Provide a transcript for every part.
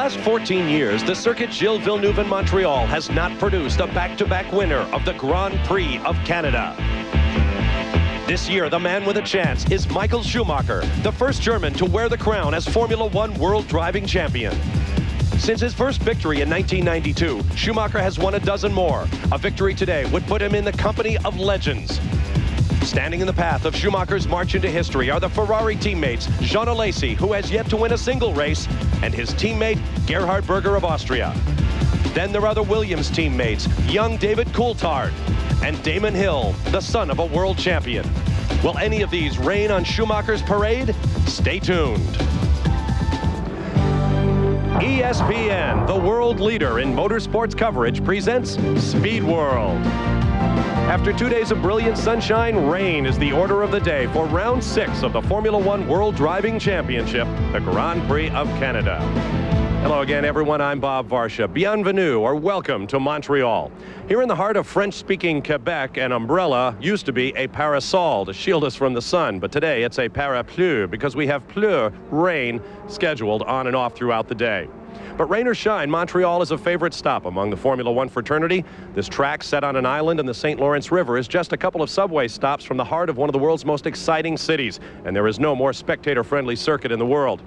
last 14 years, the Circuit Gilles Villeneuve in Montreal has not produced a back-to-back winner of the Grand Prix of Canada. This year, the man with a chance is Michael Schumacher, the first German to wear the crown as Formula One World Driving Champion. Since his first victory in 1992, Schumacher has won a dozen more. A victory today would put him in the company of legends. Standing in the path of Schumacher's march into history are the Ferrari teammates Jean Alesi, who has yet to win a single race, and his teammate Gerhard Berger of Austria. Then there are the Williams teammates, young David Coulthard and Damon Hill, the son of a world champion. Will any of these rain on Schumacher's parade? Stay tuned. ESPN, the world leader in motorsports coverage, presents Speed World. After 2 days of brilliant sunshine, rain is the order of the day for round 6 of the Formula One World Driving Championship, the Grand Prix of Canada. Hello again, everyone. I'm Bob Varsha. Bienvenue, or welcome to Montreal. Here in the heart of French-speaking Quebec, an umbrella used to be a parasol to shield us from the sun, but today it's a parapluie because we have pleu, rain, scheduled on and off throughout the day. But rain or shine, Montreal is a favorite stop among the Formula One fraternity. This track, set on an island in the St. Lawrence River, is just a couple of subway stops from the heart of one of the world's most exciting cities, and there is no more spectator-friendly circuit in the world.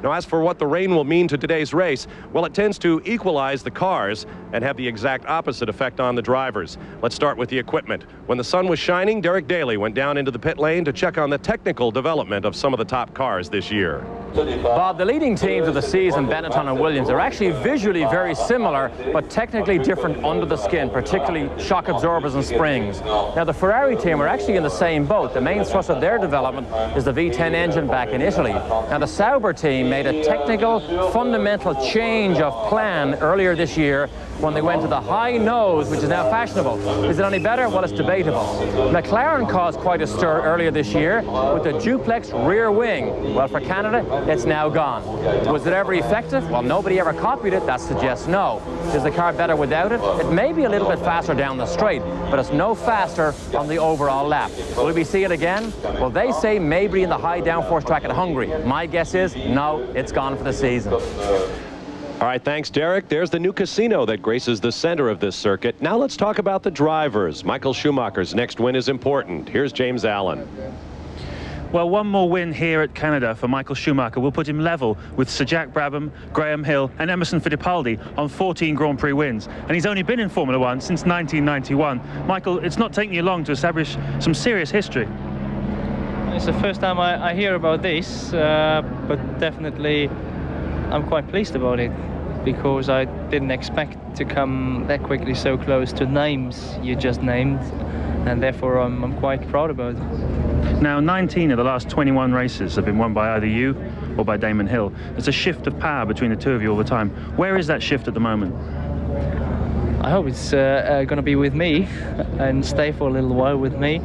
Now, as for what the rain will mean to today's race, well, it tends to equalize the cars and have the exact opposite effect on the drivers. Let's start with the equipment. When the sun was shining, Derek Daly went down into the pit lane to check on the technical development of some of the top cars this year. Bob, the leading teams of the season, Benetton and Williams, are actually visually very similar, but technically different under the skin, particularly shock absorbers and springs. Now, the Ferrari team are actually in the same boat. The main thrust of their development is the V10 engine back in Italy. Now, the Sauber team made a technical, fundamental change of plan earlier this year when they went to the high nose, which is now fashionable. Is it any better? Well, it's debatable. McLaren caused quite a stir earlier this year with the duplex rear wing. Well, for Canada, it's now gone. Was it ever effective? Well, nobody ever copied it. That suggests no. Is the car better without it? It may be a little bit faster down the straight, but it's no faster on the overall lap. Will we see it again? Well, they say maybe in the high downforce track at Hungary. My guess is no, it's gone for the season. All right, thanks, Derek. There's the new casino that graces the center of this circuit. Now let's talk about the drivers. Michael Schumacher's next win is important. Here's James Allen. Well, one more win here at Canada for Michael Schumacher will put him level with Sir Jack Brabham, Graham Hill and Emerson Fittipaldi on 14 Grand Prix wins. And he's only been in Formula One since 1991. Michael, it's not taken you long to establish some serious history. It's the first time I hear about this, but definitely I'm quite pleased about it, because I didn't expect to come that quickly so close to names you just named, and therefore I'm quite proud about it. Now, 19 of the last 21 races have been won by either you or by Damon Hill. There's a shift of power between the two of you all the time. Where is that shift at the moment? I hope it's going to be with me and stay for a little while with me,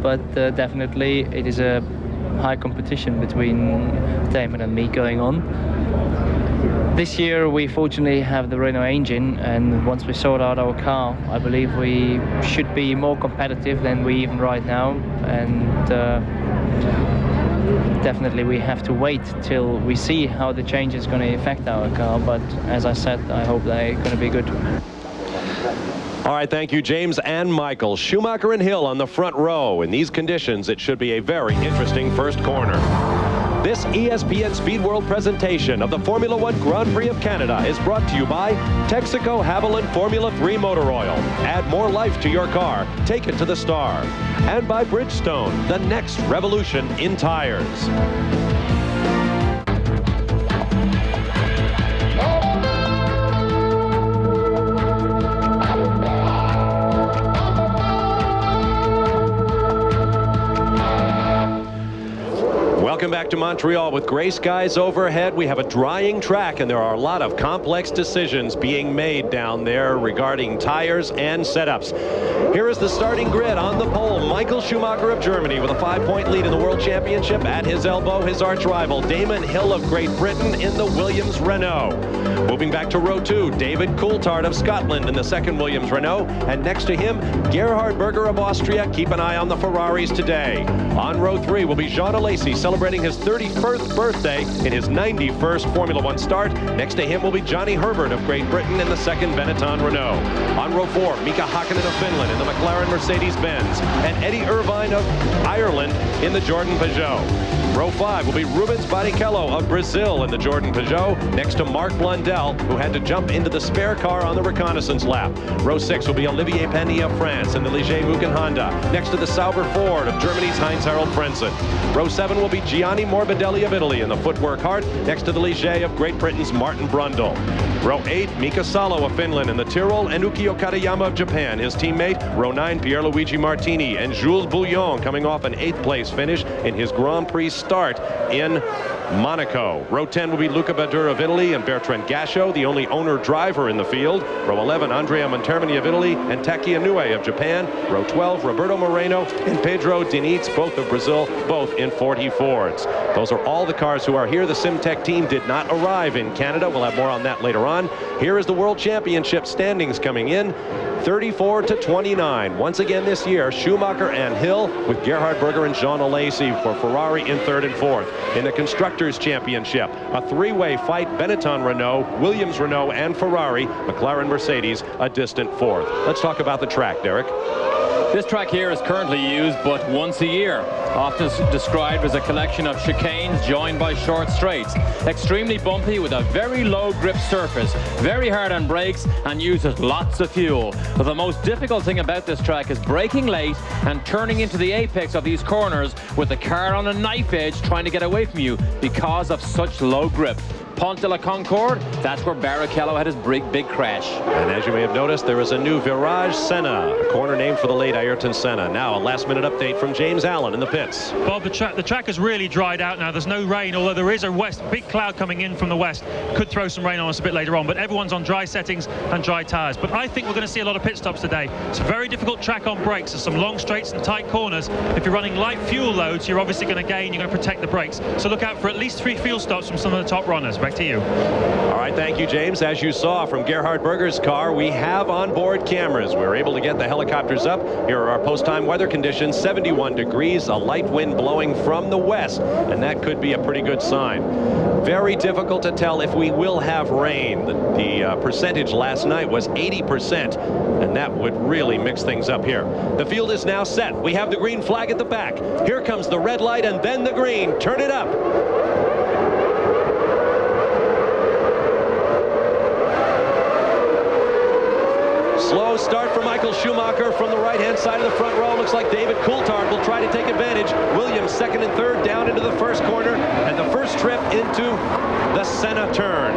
but definitely it is a high competition between Damon and me going on. This year we fortunately have the Renault engine, and once we sort out our car, I believe we should be more competitive than we even right now, and definitely we have to wait till we see how the change is going to affect our car, but as I said, I hope they're going to be good. All right, thank you, James and Michael. Schumacher and Hill on the front row. In these conditions, it should be a very interesting first corner. This ESPN Speed World presentation of the Formula One Grand Prix of Canada is brought to you by Texaco Haviland Formula 3 Motor Oil. Add more life to your car. Take it to the star. And by Bridgestone, the next revolution in tires. Welcome back to Montreal. With gray skies overhead, we have a drying track, and there are a lot of complex decisions being made down there regarding tires and setups. Here is the starting grid on the pole. Michael Schumacher of Germany with a 5-point lead in the World Championship. At his elbow, his arch rival, Damon Hill of Great Britain in the Williams Renault. Moving back to row 2, David Coulthard of Scotland in the second Williams Renault. And next to him, Gerhard Berger of Austria. Keep an eye on the Ferraris today. On row 3 will be Jean Alesi celebrating his 31st birthday in his 91st Formula One start. Next to him will be Johnny Herbert of Great Britain in the second Benetton Renault. On row 4, Mika Hakkinen of Finland in the McLaren Mercedes-Benz, and Eddie Irvine of Ireland in the Jordan Peugeot. Row 5 will be Rubens Barrichello of Brazil in the Jordan Peugeot, next to Mark Blundell, who had to jump into the spare car on the reconnaissance lap. Row 6 will be Olivier Panis of France in the Ligier Mugen Honda, next to the Sauber Ford of Germany's Heinz-Harald Frentzen. Row 7 will be Gianni Morbidelli of Italy in the Footwork Hart, next to the Ligier of Great Britain's Martin Brundle. Row 8, Mika Salo of Finland in the Tyrrell, and Ukio Katayama of Japan, his teammate. Row 9, Pierluigi Martini and Jules Bouillon coming off an 8th place finish in his Grand Prix start in Monaco. Row 10 will be Luca Badur of Italy and Bertrand Gachot, the only owner-driver in the field. Row 11, Andrea Montermini of Italy and Taki Inoue of Japan. Row 12, Roberto Moreno and Pedro Diniz, both of Brazil, both in 40 Fords. Those are all the cars who are here. The SimTech team did not arrive in Canada. We'll have more on that later on. Here is the World Championship standings coming in. 34-29. Once again this year, Schumacher and Hill with Gerhard Berger and Jean Alesi for Ferrari in 3rd and 4th. In the Constructors' Championship, a three-way fight, Benetton Renault, Williams Renault, and Ferrari, McLaren Mercedes, a distant 4th. Let's talk about the track, Derek. This track here is currently used but once a year, often described as a collection of chicanes joined by short straights. Extremely bumpy with a very low grip surface, very hard on brakes, and uses lots of fuel. But the most difficult thing about this track is braking late and turning into the apex of these corners with the car on a knife edge trying to get away from you because of such low grip. Pont de la Concorde, that's where Barrichello had his big crash. And as you may have noticed, there is a new Virage Senna, a corner named for the late Ayrton Senna. Now a last-minute update from James Allen in the pits. Bob, the track has really dried out now. There's no rain, although there is a big cloud coming in from the west. Could throw some rain on us a bit later on, but everyone's on dry settings and dry tyres. But I think we're going to see a lot of pit stops today. It's a very difficult track on brakes. There's some long straights and tight corners. If you're running light fuel loads, you're obviously going to gain. You're going to protect the brakes. So look out for at least 3 fuel stops from some of the top runners. Back to you. All right, thank you, James. As you saw from Gerhard Berger's car, we have onboard cameras. We're able to get the helicopters up. Here are our post-time weather conditions. 71 degrees, a light wind blowing from the west, and that could be a pretty good sign. Very difficult to tell if we will have rain. The percentage last night was 80%, and that would really mix things up here. The field is now set. We have the green flag at the back. Here comes the red light and then the green. Turn it up. Slow start for Michael Schumacher from the right-hand side of the front row. Looks like David Coulthard will try to take advantage. Williams second and third down into the first corner, and the first trip into the Senna turn.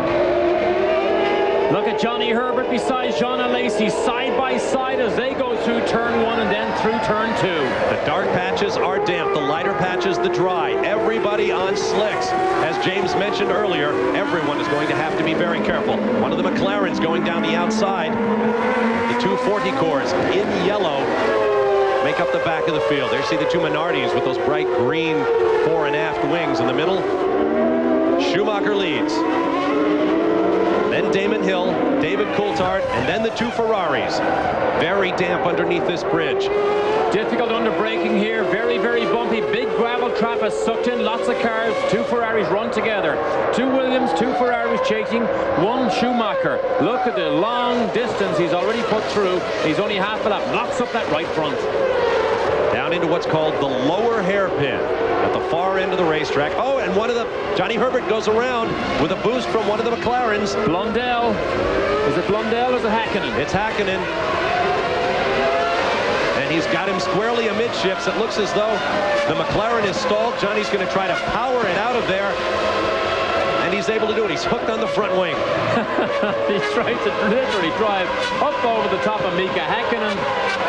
Look at Johnny Herbert beside Jean Alesi side by side as they go through turn 1 and then through turn 2. The dark patches are damp, the lighter patches the dry. Everybody on slicks. As James mentioned earlier, everyone is going to have to be very careful. One of the McLarens going down the outside. The 240 cores in yellow make up the back of the field. There you see the 2 Minardis with those bright green fore and aft wings in the middle. Schumacher leads. Then Damon Hill, David Coulthard, and then the 2 Ferraris. Very damp underneath this bridge. Difficult under braking here, very bumpy, big gravel trap has sucked in lots of cars. 2 Ferraris run together. 2 Williams, 2 Ferraris chasing 1 Schumacher. Look at the long distance he's already put through. He's only half a lap, knocks up that right front. Down into what's called the lower hairpin at the far end of the racetrack. Oh, and Johnny Herbert goes around with a boost from one of the McLarens. Blundell. Is it Blundell or is it Hakkinen? It's Hakkinen. And he's got him squarely amidships. It looks as though the McLaren is stalled. Johnny's going to try to power it out of there. And he's able to do it. He's hooked on the front wing. He's trying to literally drive up over the top of Mika Hakkinen.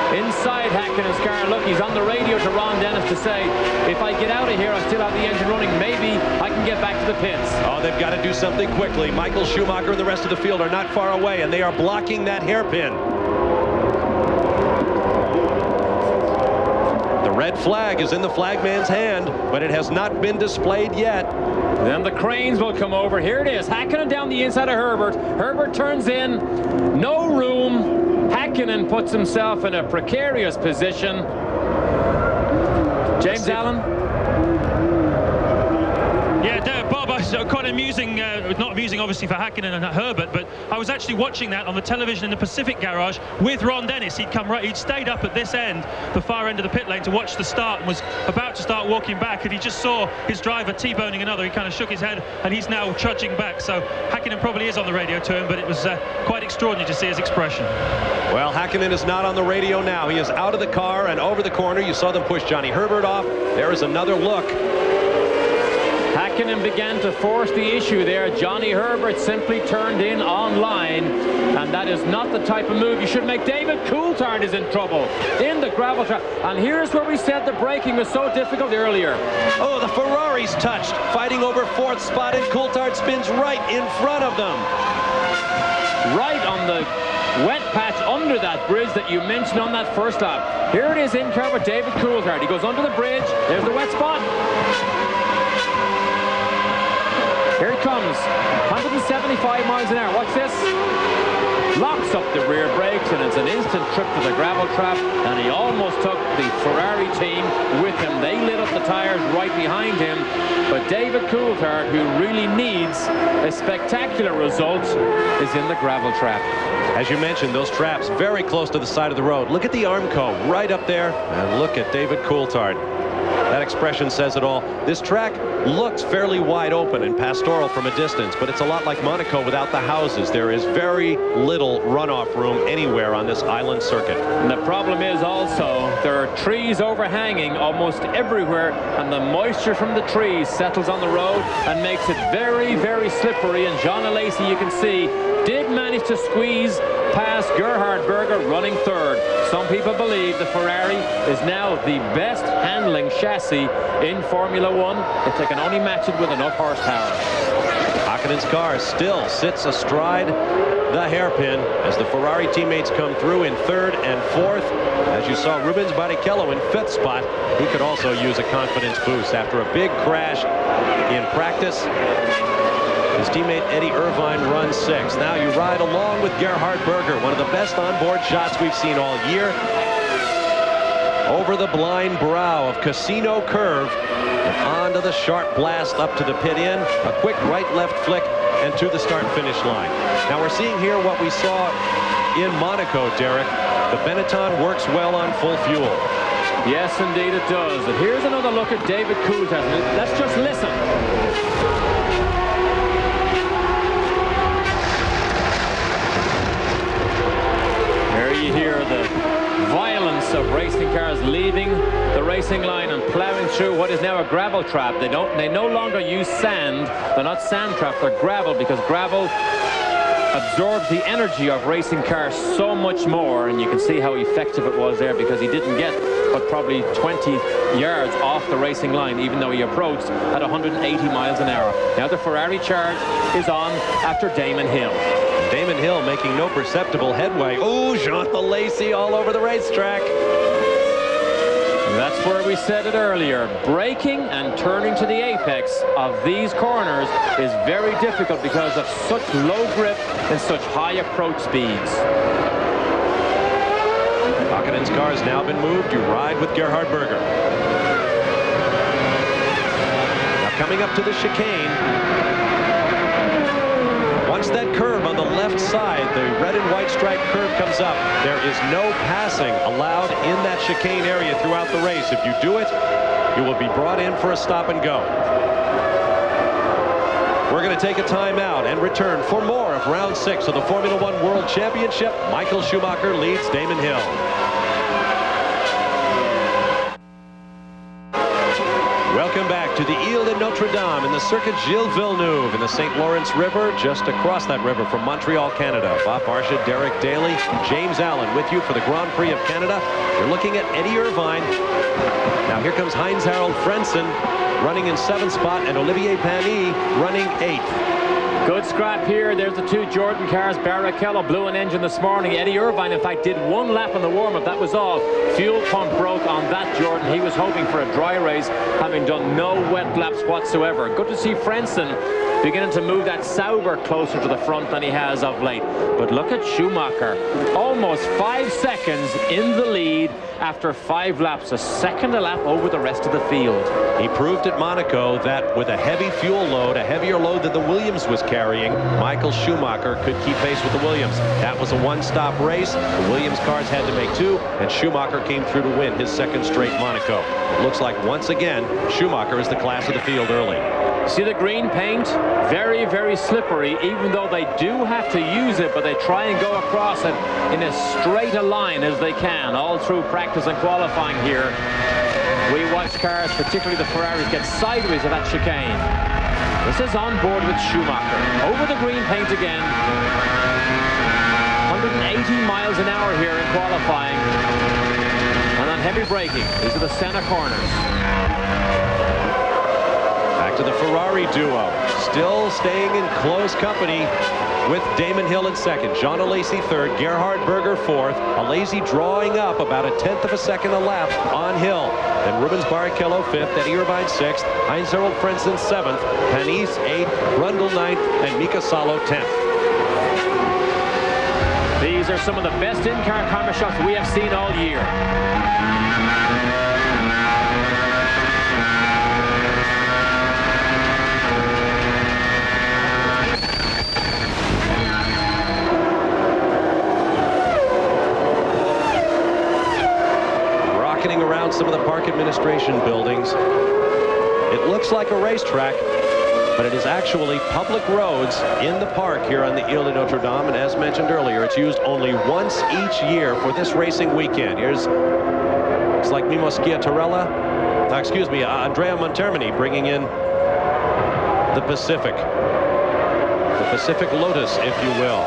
Inside Hakkinen's car. Look, he's on the radio to Ron Dennis to say, if I get out of here, I still have the engine running. Maybe I can get back to the pits. Oh, they've got to do something quickly. Michael Schumacher and the rest of the field are not far away, and they are blocking that hairpin. The red flag is in the flagman's hand, but it has not been displayed yet. Then the cranes will come over. Here it is. Hakkinen down the inside of Herbert. Herbert turns in. No room. Hakkinen puts himself in a precarious position. James Allen. Yeah, Bob, I was quite amusing, not amusing obviously for Häkkinen and Herbert, but I was actually watching that on the television in the Pacific garage with Ron Dennis. He'd stayed up at this end, the far end of the pit lane, to watch the start, and was about to start walking back, and he just saw his driver T-boning another. He kind of shook his head, and he's now trudging back. So Häkkinen probably is on the radio to him, but it was quite extraordinary to see his expression. Well, Häkkinen is not on the radio now. He is out of the car and over the corner. You saw them push Johnny Herbert off. There is another look. Häkkinen began to force the issue there. Johnny Herbert simply turned in on line, and that is not the type of move you should make. David Coulthard is in trouble in the gravel trap, and here's where we said the braking was so difficult earlier. Oh, the Ferrari's touched, fighting over fourth spot, and Coulthard spins right in front of them. Right on the wet patch under that bridge that you mentioned on that first lap. Here it is in car with David Coulthard. He goes under the bridge. There's the wet spot. Here it comes, 175 miles an hour. Watch this. Locks up the rear brakes, and it's an instant trip to the gravel trap, and he almost took the Ferrari team with him. They lit up the tires right behind him, but David Coulthard, who really needs a spectacular result, is in the gravel trap. As you mentioned, those traps very close to the side of the road. Look at the Armco right up there, and look at David Coulthard. That expression says it all. This track looks fairly wide open and pastoral from a distance, but it's a lot like Monaco without the houses. There is very little runoff room anywhere on this island circuit. And the problem is also there are trees overhanging almost everywhere, and the moisture from the trees settles on the road and makes it very, very slippery. And John Alesi, you can see, did manage to squeeze past Gerhard Berger running third. Some people believe the Ferrari is now the best handling chassis in Formula One if they can only match it with enough horsepower. Häkkinen's car still sits astride the hairpin as the Ferrari teammates come through in third and fourth. As you saw, Rubens Barrichello in fifth spot. He could also use a confidence boost after a big crash in practice. His teammate Eddie Irvine runs sixth. Now you ride along with Gerhard Berger, one of the best onboard shots we've seen all year. Over the blind brow of Casino Curve and onto the sharp blast up to the pit in. A quick right-left flick and to the start-finish line. Now we're seeing here what we saw in Monaco, Derek. The Benetton works well on full fuel. Yes, indeed it does. And here's another look at David Coulthard. Let's just listen. You hear the violence of racing cars leaving the racing line and plowing through what is now a gravel trap. They no longer use sand. They're not sand traps, they're gravel, because gravel absorbs the energy of racing cars so much more, and you can see how effective it was there, because he didn't get but probably 20 yards off the racing line, even though he approached at 180 miles an hour. Now the Ferrari charge is on after Damon Hill. Damon Hill making no perceptible headway. Oh, Jean Alesi all over the racetrack. That's where we said it earlier. Braking and turning to the apex of these corners is very difficult because of such low grip and such high approach speeds. Häkkinen's car has now been moved. You ride with Gerhard Berger. Now coming up to the chicane. Once that curve on the left side, the red and white stripe curve comes up, there is no passing allowed in that chicane area throughout the race. If you do it, you will be brought in for a stop and go. We're going to take a timeout and return for more of round 6 of the Formula One World Championship. Michael Schumacher leads Damon Hill. Welcome back to the Ile de Notre Dame in the Circuit Gilles Villeneuve in the St. Lawrence River, just across that river from Montreal, Canada. Bob Barsha, Derek Daly, James Allen with you for the Grand Prix of Canada. You're looking at Eddie Irvine. Now here comes Heinz-Harald Frentzen running in 7th spot, and Olivier Panis running 8th. Good scrap here. There's the two Jordan cars. Barrichello blew an engine this morning. Eddie Irvine, in fact, did one lap on the warm-up. That was all. Fuel pump broke on that Jordan. He was hoping for a dry race, having done no wet laps whatsoever. Good to see Frentzen beginning to move that Sauber closer to the front than he has of late. But look at Schumacher, almost 5 seconds in the lead after 5 laps, a second a lap over the rest of the field. He proved at Monaco that with a heavy fuel load, a heavier load than the Williams was carrying, Michael Schumacher could keep pace with the Williams. That was a one-stop race. The Williams cars had to make 2, and Schumacher came through to win his 2nd straight Monaco. It looks like once again Schumacher is the class of the field early. See the green paint? Very, very slippery, even though they do have to use it, but they try and go across it in as straight a line as they can, all through practice and qualifying here. We watch cars, particularly the Ferraris, get sideways of that chicane. This is on board with Schumacher. Over the green paint again. 180 miles an hour here in qualifying. And on heavy braking, these are the center corners. Back to the Ferrari duo, still staying in close company with Damon Hill in 2nd, Jean Alesi 3rd, Gerhard Berger 4th, Alesi drawing up about a 1/10 of a second a lap on Hill. Then Rubens Barrichello 5th, Eddie Irvine 6th, Heinz-Harald Frentzen 7th, Panis 8th, Brundle 9th, and Mika Salo 10th. These are some of the best in-car camera shots we have seen all year. Around some of the park administration buildings. It looks like a racetrack, but it is actually public roads in the park here on the Ile de Notre Dame, and as mentioned earlier, it's used only once each year for this racing weekend. Here's, looks like Mimo Schiatarella, Andrea Montermini bringing in the Pacific Lotus, if you will.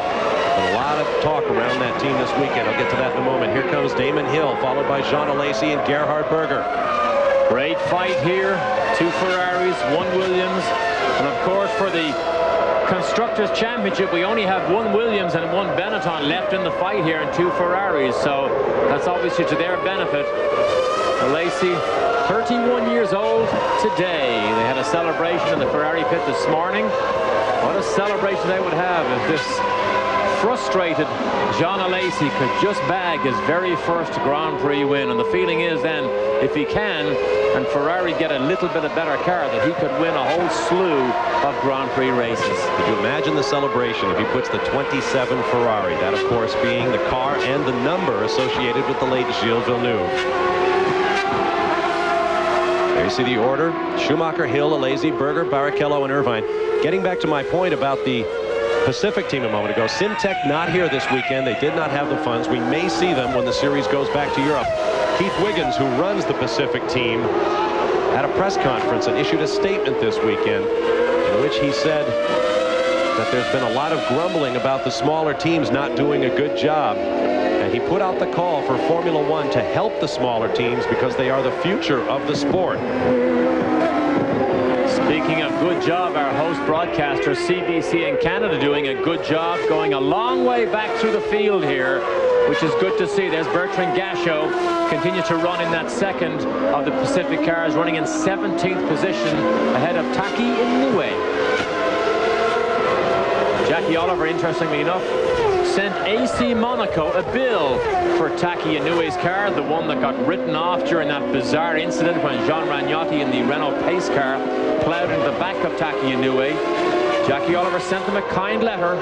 A lot of talk around that team this weekend. I'll get to that in a moment. Here comes Damon Hill, followed by Jean Alesi and Gerhard Berger. Great fight here. 2 Ferraris, 1 Williams. And of course, for the Constructors' Championship, we only have 1 Williams and 1 Benetton left in the fight here and 2 Ferraris. So that's obviously to their benefit. Alesi, 31 years old today. They had a celebration in the Ferrari pit this morning. What a celebration they would have if this frustrated Jean Alesi could just bag his very first Grand Prix win. And the feeling is then, if he can, and Ferrari get a little bit of better car, that he could win a whole slew of Grand Prix races. Could you imagine the celebration if he puts the 27 Ferrari? That, of course, being the car and the number associated with the late Gilles Villeneuve. There you see the order. Schumacher, Hill, Alesi, Berger, Barrichello, and Irvine. Getting back to my point about the Pacific team a moment ago, Simtech not here this weekend. They did not have the funds. We may see them when the series goes back to Europe. Keith Wiggins, who runs the Pacific team, had a press conference and issued a statement this weekend in which he said that there's been a lot of grumbling about the smaller teams not doing a good job. And he put out the call for Formula One to help the smaller teams because they are the future of the sport. Speaking of good job, our host broadcaster, CBC in Canada, doing a good job, going a long way back through the field here, which is good to see. There's Bertrand Gachot, continue to run in that 2nd of the Pacific cars, running in 17th position ahead of Taki Inoue. Jackie Oliver, interestingly enough, sent AC Monaco a bill for Taki Inoue's car, the one that got written off during that bizarre incident when Jean Ragnotti in the Renault Pace car plowed into the back of Taki Inoue. Jackie Oliver sent them a kind letter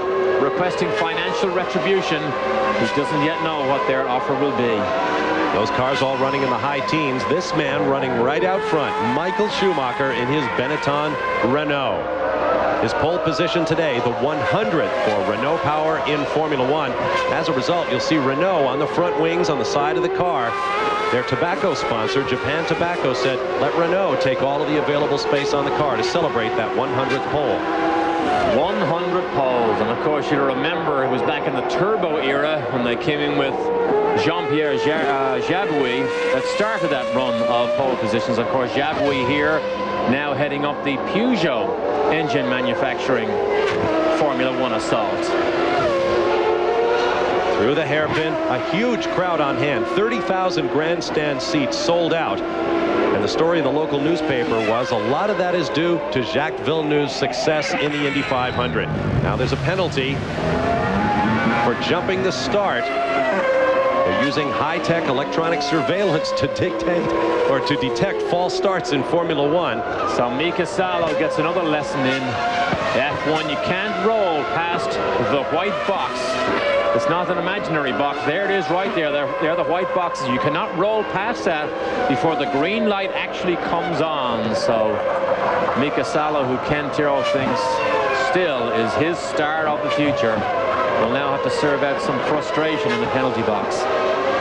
requesting financial retribution. He doesn't yet know what their offer will be. Those cars all running in the high teens. This man running right out front, Michael Schumacher in his Benetton Renault. His pole position today, the 100th for Renault Power in Formula One. As a result, you'll see Renault on the front wings on the side of the car. Their tobacco sponsor, Japan Tobacco, said, let Renault take all of the available space on the car to celebrate that 100th pole. 100 poles, and of course you'll remember it was back in the turbo era when they came in with Jean-Pierre Jabouille that started that run of pole positions. Of course, Jabouille here now heading up the Peugeot engine manufacturing Formula One assault. Through the hairpin, a huge crowd on hand, 30,000 grandstand seats sold out And the story in the local newspaper was a lot of that is due to Jacques Villeneuve's success in the Indy 500. Now there's a penalty for jumping the start. They're using high-tech electronic surveillance to dictate or to detect false starts in Formula One. So Mika Salo gets another lesson in F1. You can't roll past the white box. It's not an imaginary box. There it is right there. They're the white boxes. You cannot roll past that before the green light actually comes on. So Mika Salo, who Ken Tiro thinks still is his star of the future, will now have to serve out some frustration in the penalty box.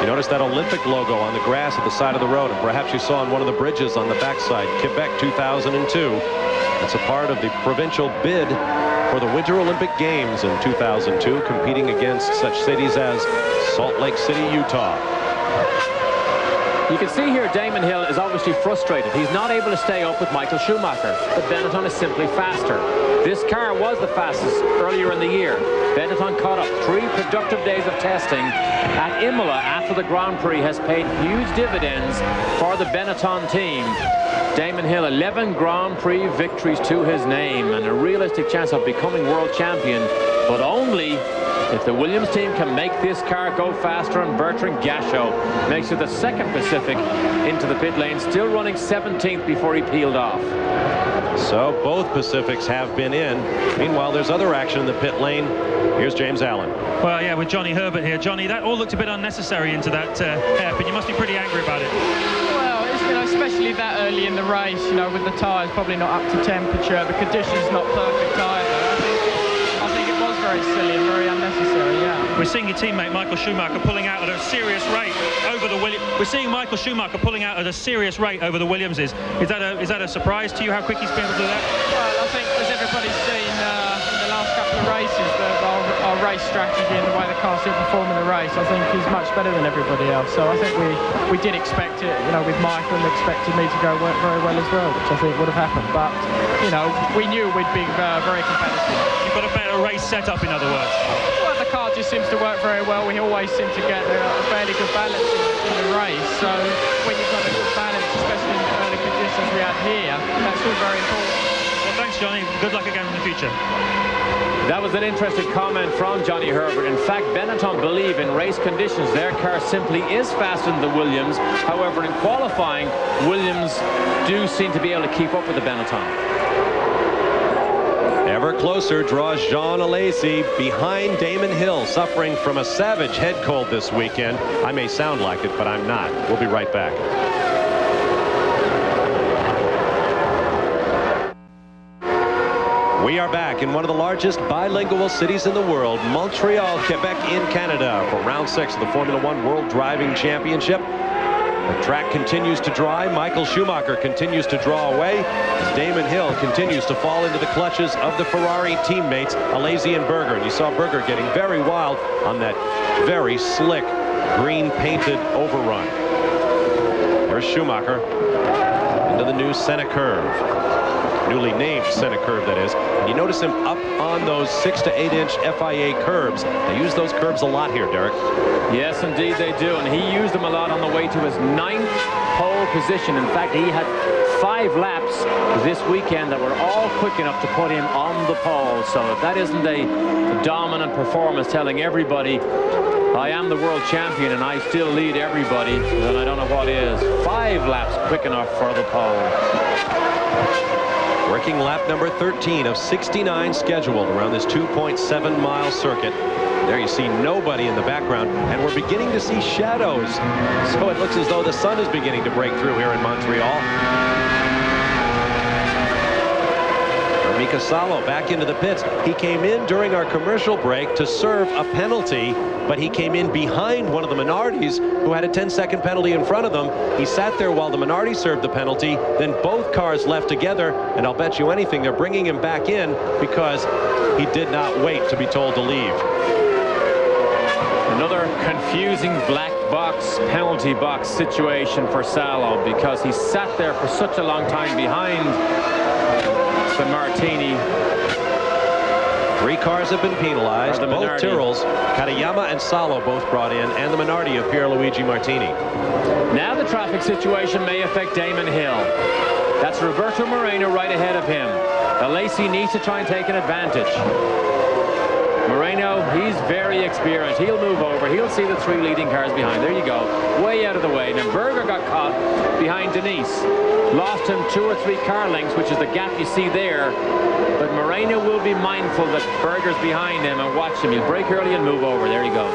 You notice that Olympic logo on the grass at the side of the road, and perhaps you saw on one of the bridges on the backside, Quebec 2002. It's a part of the provincial bid for the Winter Olympic Games in 2002, competing against such cities as Salt Lake City, Utah. You can see here Damon Hill is obviously frustrated. He's not able to stay up with Michael Schumacher, but Benetton is simply faster. This car was the fastest earlier in the year. Benetton caught up. 3 productive days of testing at Imola after the Grand Prix has paid huge dividends for the Benetton team. Damon Hill, 11 Grand Prix victories to his name and a realistic chance of becoming world champion, but only if the Williams team can make this car go faster. And Bertrand Gachot makes it the second Pacific into the pit lane, still running 17th before he peeled off. So both Pacifics have been in. Meanwhile, there's other action in the pit lane. Here's James Allen. Well, yeah, with Johnny Herbert here. Johnny, that all looked a bit unnecessary into that hairpin. You must be pretty angry about it. Well, especially that early in the race, with the tyres probably not up to temperature, the conditions not perfect either. I think it was very silly and very unnecessary, yeah. We're seeing your teammate Michael Schumacher pulling out at a serious rate over the Williams. We're seeing Michael Schumacher pulling out at a serious rate over the Williamses. Is that a surprise to you how quick he's been able to do that? Well, I think as everybody's seen in the last couple of races, our race strategy and the way the car still perform in the race, I think he's much better than everybody else. So I think we did expect it, with Michael, and expected me to go very well as well, which I think would have happened. But we knew we'd be very competitive. You've got a better race setup, in other words. Well, the car just seems to work very well. We always seem to get a fairly good balance in the race. So when you've got a good balance, especially in the early conditions we had here, that's all very important. Well, thanks, Johnny. Good luck again in the future. That was an interesting comment from Johnny Herbert. In fact, Benetton believe in race conditions their car simply is faster than the Williams. However, in qualifying, Williams do seem to be able to keep up with the Benetton. Ever closer draws Jean Alesi behind Damon Hill, suffering from a savage head cold this weekend. I may sound like it, but I'm not. We'll be right back. We are back in one of the largest bilingual cities in the world, Montreal, Quebec in Canada, for round 6 of the Formula One World Driving Championship. The track continues to dry. Michael Schumacher continues to draw away as Damon Hill continues to fall into the clutches of the Ferrari teammates, Alesi and Berger. And you saw Berger getting very wild on that very slick green painted overrun. There's Schumacher into the new Senna curve. Newly named Senna curve, that is. And you notice him up on those 6 to 8 inch FIA curbs. They use those curbs a lot here, Derek. Yes, indeed they do. And he used them a lot on the way to his 9th pole position. In fact, he had 5 laps this weekend that were all quick enough to put him on the pole. So if that isn't a dominant performance telling everybody I am the world champion and I still lead everybody, then I don't know what is. 5 laps quick enough for the pole. Working lap number 13 of 69 scheduled around this 2.7-mile circuit. There you see nobody in the background, and we're beginning to see shadows. So it looks as though the sun is beginning to break through here in Montreal. Mika Salo back into the pits. He came in during our commercial break to serve a penalty, but he came in behind one of the Minardis who had a 10-second penalty in front of them. He sat there while the Minardi served the penalty. Then both cars left together, and I'll bet you anything they're bringing him back in because he did not wait to be told to leave. Another confusing black box, penalty box situation for Salo because he sat there for such a long time behind the Martini. 3 cars have been penalized. Both Tyrrells, Katayama and Salo both brought in, and the Minardi of Pierluigi Martini. Now the traffic situation may affect Damon Hill. That's Roberto Moreno right ahead of him. Alesi needs to try and take an advantage. Moreno, he's very experienced. He'll move over. He'll see the 3 leading cars behind. There you go. Way out of the way. Then Berger got caught behind Denise. Lost him 2 or 3 car lengths, which is the gap you see there. But Moreno will be mindful that Berger's behind him and watch him. He'll brake early and move over. There he goes.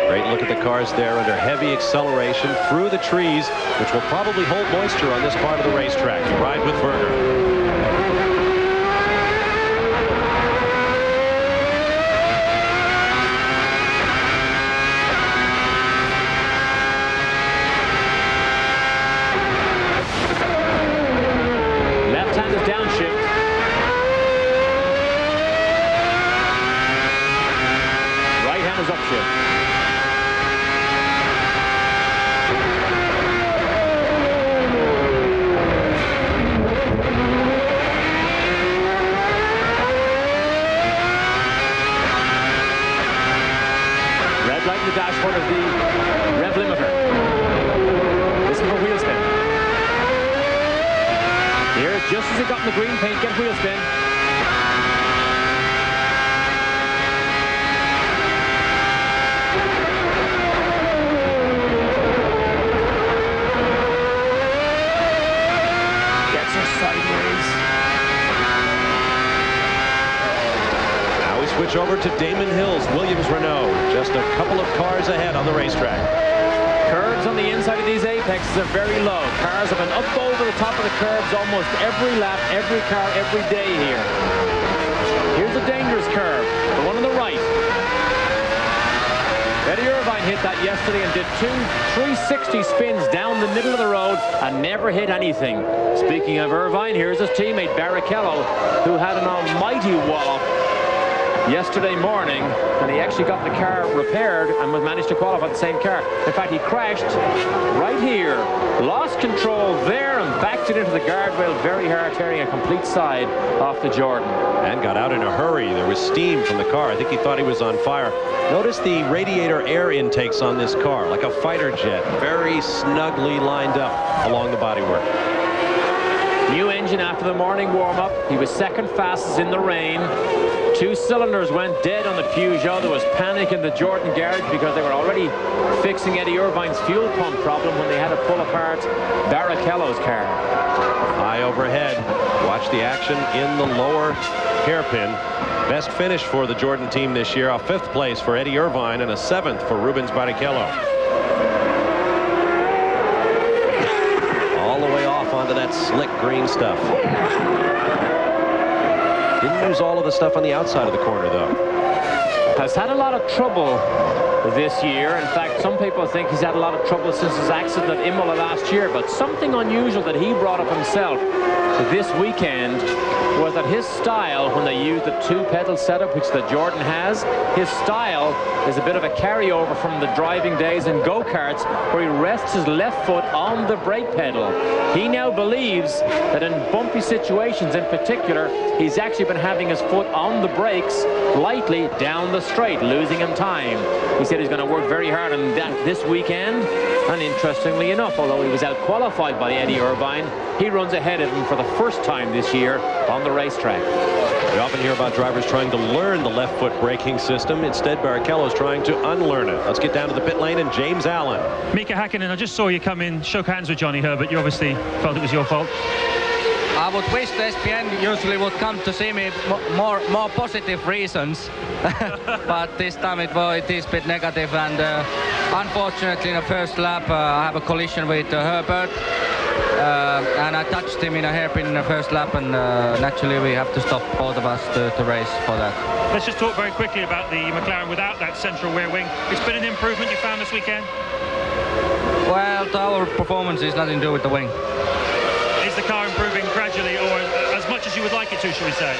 Great look at the cars there under heavy acceleration through the trees, which will probably hold moisture on this part of the racetrack. You ride with Berger. Just as he got in the green paint, get wheel spin. Gets her sideways. Now we switch over to Damon Hill's Williams Renault. Just a couple of cars ahead on the racetrack. Curves on the inside of these apexes are very low. Cars have been up over the top of the curves almost every lap, every car, every day here. Here's a dangerous curve, the one on the right. Eddie Irvine hit that yesterday and did 2 360 spins down the middle of the road and never hit anything. Speaking of Irvine, here's his teammate Barrichello, who had an almighty wallop yesterday morning, and he actually got the car repaired and managed to qualify the same car. In fact, he crashed right here, lost control there, and backed it into the guardrail very hard, tearing a complete side off the Jordan. And got out in a hurry. There was steam from the car. I think he thought he was on fire. Notice the radiator air intakes on this car, like a fighter jet, very snugly lined up along the bodywork. New engine after the morning warm-up. He was second fastest in the rain. 2 cylinders went dead on the Peugeot. There was panic in the Jordan garage because they were already fixing Eddie Irvine's fuel pump problem when they had to pull apart Barrichello's car. High overhead. Watch the action in the lower hairpin. Best finish for the Jordan team this year. A 5th place for Eddie Irvine and a 7th for Rubens Barrichello. All the way off onto that slick green stuff. Didn't use all of the stuff on the outside of the corner, though. Has had a lot of trouble this year. In fact, some people think he's had a lot of trouble since his accident at Imola last year. But something unusual that he brought up himself this weekend was that his style, when they use the 2-pedal setup, which the Jordan has, his style is a bit of a carryover from the driving days in go-karts, where he rests his left foot on the brake pedal. He now believes that in bumpy situations in particular, he's actually been having his foot on the brakes lightly down the straight, losing him time. He said he's going to work very hard on that this weekend. And interestingly enough, although he was out-qualified by Eddie Irvine, he runs ahead of him for the first time this year on the racetrack. We often hear about drivers trying to learn the left foot braking system. Instead, Barrichello's trying to unlearn it. Let's get down to the pit lane and James Allen. Mika Häkkinen, I just saw you come in, shook hands with Johnny Herbert. You obviously felt it was your fault. I would wish the ESPN usually would come to see me more positive reasons, but this time it is a bit negative, and unfortunately in the first lap I have a collision with Herbert, and I touched him in a hairpin in the first lap, and naturally we have to stop both of us to race for that. Let's just talk very quickly about the McLaren without that central rear wing. It's been an improvement you found this weekend? Well, our performance is nothing to do with the wing. Is the car improving gradually, or as much as you would like it to, should we say?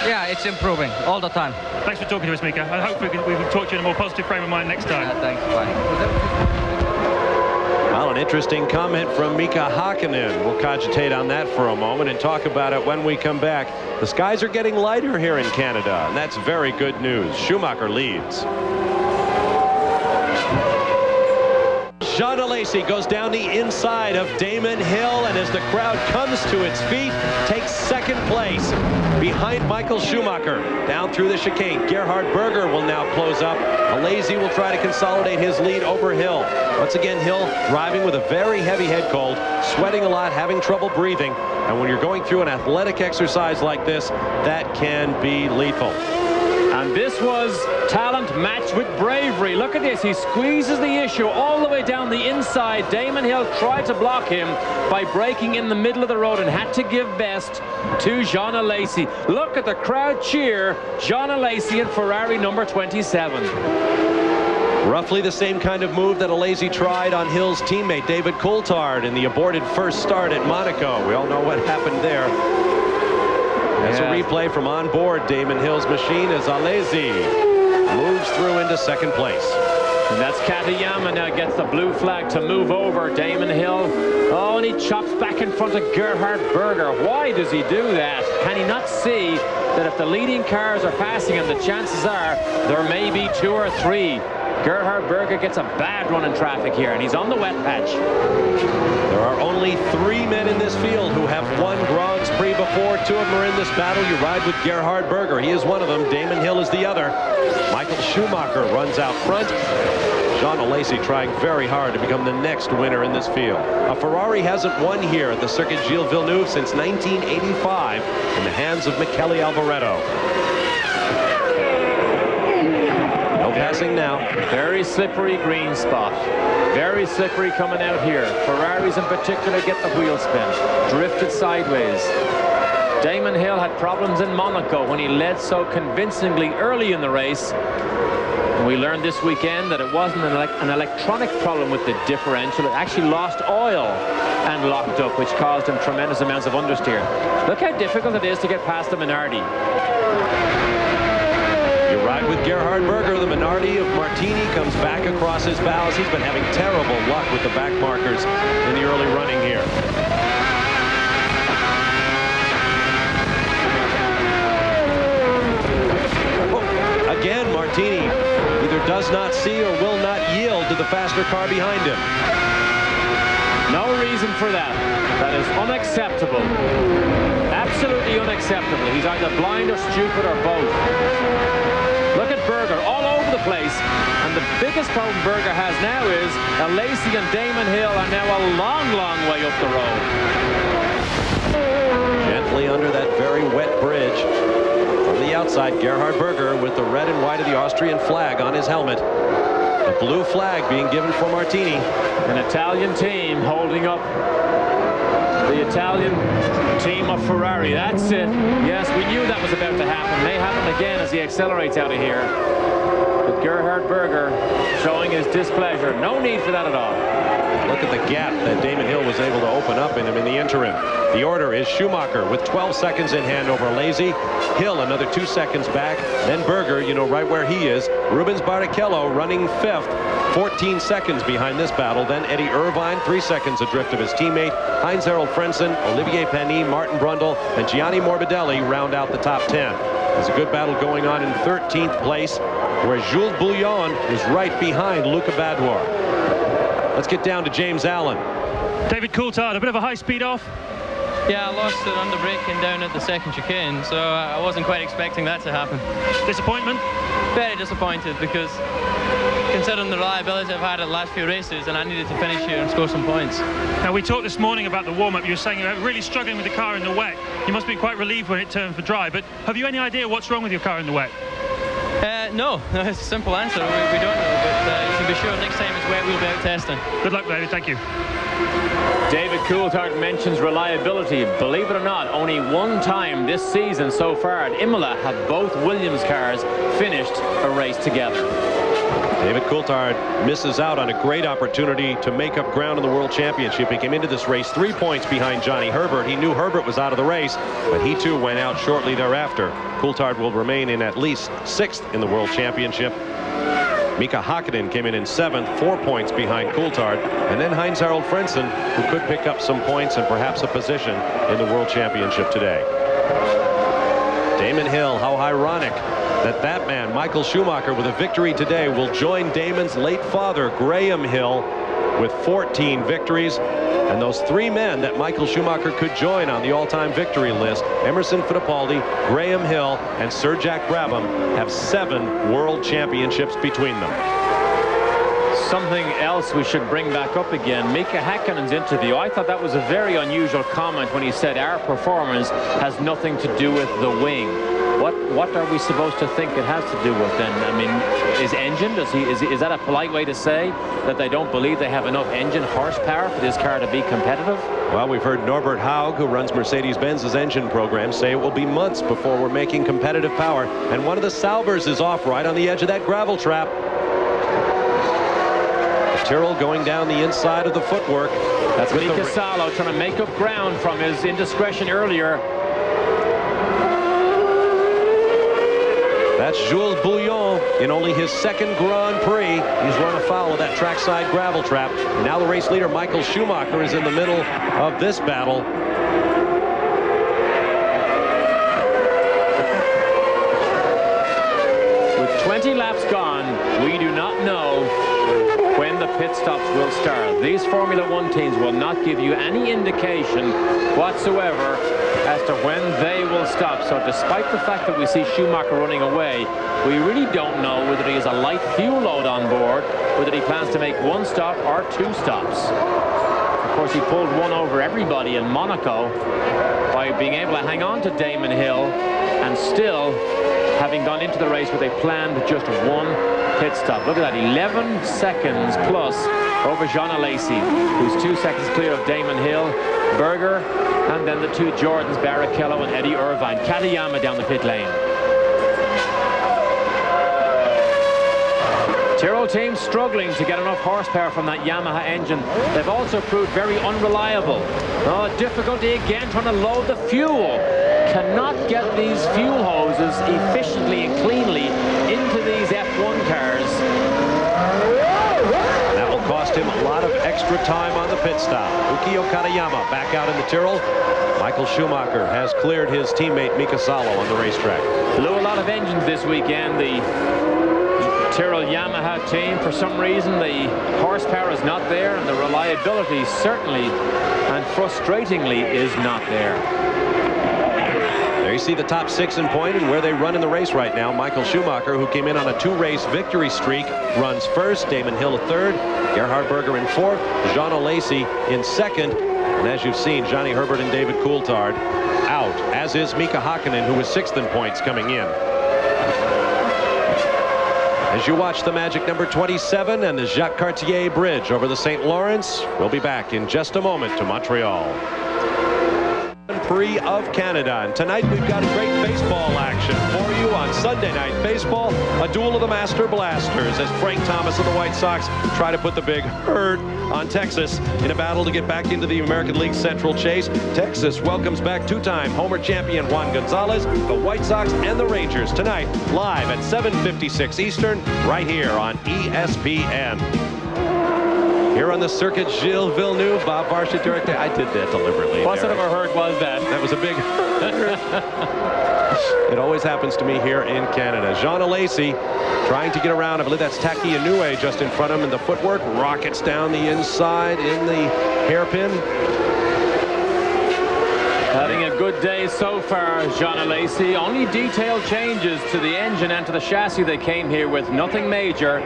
Yeah, it's improving all the time. Thanks for talking to us, Mika. I hope we can talk to you in a more positive frame of mind next time. Thanks, bye. Well, an interesting comment from Mika Hakkinen. We'll cogitate on that for a moment and talk about it when we come back. The skies are getting lighter here in Canada, and that's very good news. Schumacher leads. Jean Alesi goes down the inside of Damon Hill, and as the crowd comes to its feet, takes second place behind Michael Schumacher. Down through the chicane, Gerhard Berger will now close up. Alesi will try to consolidate his lead over Hill. Once again, Hill driving with a very heavy head cold, sweating a lot, having trouble breathing. And when you're going through an athletic exercise like this, that can be lethal. And this was talent matched with bravery. Look at this. He squeezes the issue all the way down the inside. Damon Hill tried to block him by braking in the middle of the road and had to give best to Jean Alesi. Look at the crowd cheer Jean Alesi in Ferrari number 27. Roughly the same kind of move that Alesi tried on Hill's teammate David Coulthard in the aborted first start at Monaco. We all know what happened there. As a replay from on board Damon Hill's machine as Alesi moves through into second place. And that's Katayama now gets the blue flag to move over Damon Hill. Oh, and he chops back in front of Gerhard Berger. Why does he do that? Can he not see that if the leading cars are passing him, the chances are there may be 2 or 3. Gerhard Berger gets a bad run in traffic here, and he's on the wet patch. There are only 3 men in this field who have won Grand Prix before. 2 of them are in this battle. You ride with Gerhard Berger. He is one of them. Damon Hill is the other. Michael Schumacher runs out front. Jean Alesi trying very hard to become the next winner in this field. A Ferrari hasn't won here at the Circuit Gilles Villeneuve since 1985 in the hands of Michele Alboreto. Passing now. Very slippery green spot. Very slippery coming out here. Ferraris in particular get the wheel spin. Drifted sideways. Damon Hill had problems in Monaco when he led so convincingly early in the race. And we learned this weekend that it wasn't an electronic problem with the differential. It actually lost oil and locked up, which caused him tremendous amounts of understeer. Look how difficult it is to get past the Minardi. Ride with Gerhard Berger. The Minardi of Martini comes back across his bows. He's been having terrible luck with the back markers in the early running here. Oh, again, Martini either does not see or will not yield to the faster car behind him. No reason for that. That is unacceptable. Absolutely unacceptable. He's either blind or stupid or both. Look at Berger all over the place, and the biggest problem Berger has now is Alesi and Damon Hill are now a long, long way up the road. Gently under that very wet bridge. From the outside, Gerhard Berger with the red and white of the Austrian flag on his helmet. The blue flag being given for Martini. An Italian team holding up the Italian team of Ferrari. That's it. Yes, we knew that was about to happen. May happen again as he accelerates out of here. But Gerhard Berger showing his displeasure. No need for that at all. Look at the gap that Damon Hill was able to open up in him in the interim. The order is Schumacher with 12 seconds in hand over Alesi. Hill another 2 seconds back. Then Berger, you know, right where he is. Rubens Barrichello running 5th. 14 seconds behind this battle. Then Eddie Irvine, 3 seconds adrift of his teammate. Heinz-Harald Frentzen, Olivier Panis, Martin Brundle, and Gianni Morbidelli round out the top 10. There's a good battle going on in 13th place, where Jules Bouillon is right behind Luca Badoer. Let's get down to James Allen. David Coulthard, a bit of a high speed off. Yeah, I lost it under braking down at the second chicane, so I wasn't quite expecting that to happen. Disappointment? Very disappointed, because considering the reliability I've had at the last few races, and I needed to finish here and score some points. Now, we talked this morning about the warm-up. You were saying you were really struggling with the car in the wet. You must be quite relieved when it turned for dry, but have you any idea what's wrong with your car in the wet? No, it's a simple answer. We don't know, but you can be sure next time it's wet, we'll be out testing. Good luck, David. Thank you. David Coulthard mentions reliability. Believe it or not, only one time this season so far at Imola have both Williams cars finished a race together. David Coulthard misses out on a great opportunity to make up ground in the World Championship. He came into this race 3 points behind Johnny Herbert. He knew Herbert was out of the race, but he too went out shortly thereafter. Coulthard will remain in at least 6th in the World Championship. Mika Hakkinen came in 7th, 4 points behind Coulthard. And then Heinz-Harald Frentzen, who could pick up some points and perhaps a position in the World Championship today. Damon Hill, how ironic that man, Michael Schumacher, with a victory today, will join Damon's late father, Graham Hill, with 14 victories. And those 3 men that Michael Schumacher could join on the all-time victory list, Emerson Fittipaldi, Graham Hill, and Sir Jack Brabham, have 7 world championships between them. Something else we should bring back up again, Mika Häkkinen's interview. I thought that was a very unusual comment when he said our performance has nothing to do with the wing. What are we supposed to think it has to do with then? I mean, is engine, is that a polite way to say that they don't believe they have enough engine horsepower for this car to be competitive? Well, we've heard Norbert Haug, who runs Mercedes-Benz's engine program, say it will be months before we're making competitive power. And one of the Saubers is off right on the edge of that gravel trap. Tyrrell going down the inside of the footwork. That's Mika Salo trying to make up ground from his indiscretion earlier. That's Jules Bouillon in only his 2nd Grand Prix. He's run afoul of that trackside gravel trap. And now the race leader, Michael Schumacher, is in the middle of this battle. With 20 laps gone, we do not know when the pit stops will start. These Formula One teams will not give you any indication whatsoever as to when they will stop. So despite the fact that we see Schumacher running away, we really don't know whether he has a light fuel load on board, whether he plans to make 1 stop or 2 stops. Of course, he pulled one over everybody in Monaco by being able to hang on to Damon Hill and still having gone into the race with a planned just 1 pit stop. Look at that, 11 seconds plus over Jean Alesi, who's 2 seconds clear of Damon Hill, Berger, and then the 2 Jordans, Barrichello and Eddie Irvine. Katayama down the pit lane. Tyrrell team struggling to get enough horsepower from that Yamaha engine. They've also proved very unreliable. Oh, difficulty again trying to load the fuel. Cannot get these fuel hoses efficiently and cleanly into these F1 cars. That will cost him a lot of extra time on the pit stop. Ukio Katayama back out in the Tyrrell. Michael Schumacher has cleared his teammate Mika Salo on the racetrack. Blew a lot of engines this weekend. The Tyrrell Yamaha team, for some reason, the horsepower is not there, and the reliability certainly and frustratingly is not there. There you see the top 6 in point and where they run in the race right now. Michael Schumacher, who came in on a 2-race victory streak, runs 1st. Damon Hill 3rd. Gerhard Berger in 4th. Jean Alesi in 2nd. And as you've seen, Johnny Herbert and David Coulthard out, as is Mika Hakkinen, who was 6th in points coming in. As you watch the magic number 27 and the Jacques Cartier Bridge over the St. Lawrence, we'll be back in just a moment to Montreal. Grand Prix of Canada, and tonight we've got great baseball action for you on Sunday Night Baseball. A duel of the Master Blasters as Frank Thomas and the White Sox try to put the big hurt on Texas in a battle to get back into the American League Central chase. Texas welcomes back 2-time Homer champion Juan Gonzalez, the White Sox, and the Rangers tonight live at 7:56 Eastern right here on ESPN. Here on the circuit, Gilles Villeneuve, Bob Varsha, director. I did that deliberately. Whatever hurt was that? That was a big It always happens to me here in Canada. Jean Alesi trying to get around. I believe that's Taki Inoue just in front of him in the footwork. Rockets down the inside in the hairpin. Having a good day so far, Jean Alesi. Only detailed changes to the engine and to the chassis they came here with. Nothing major.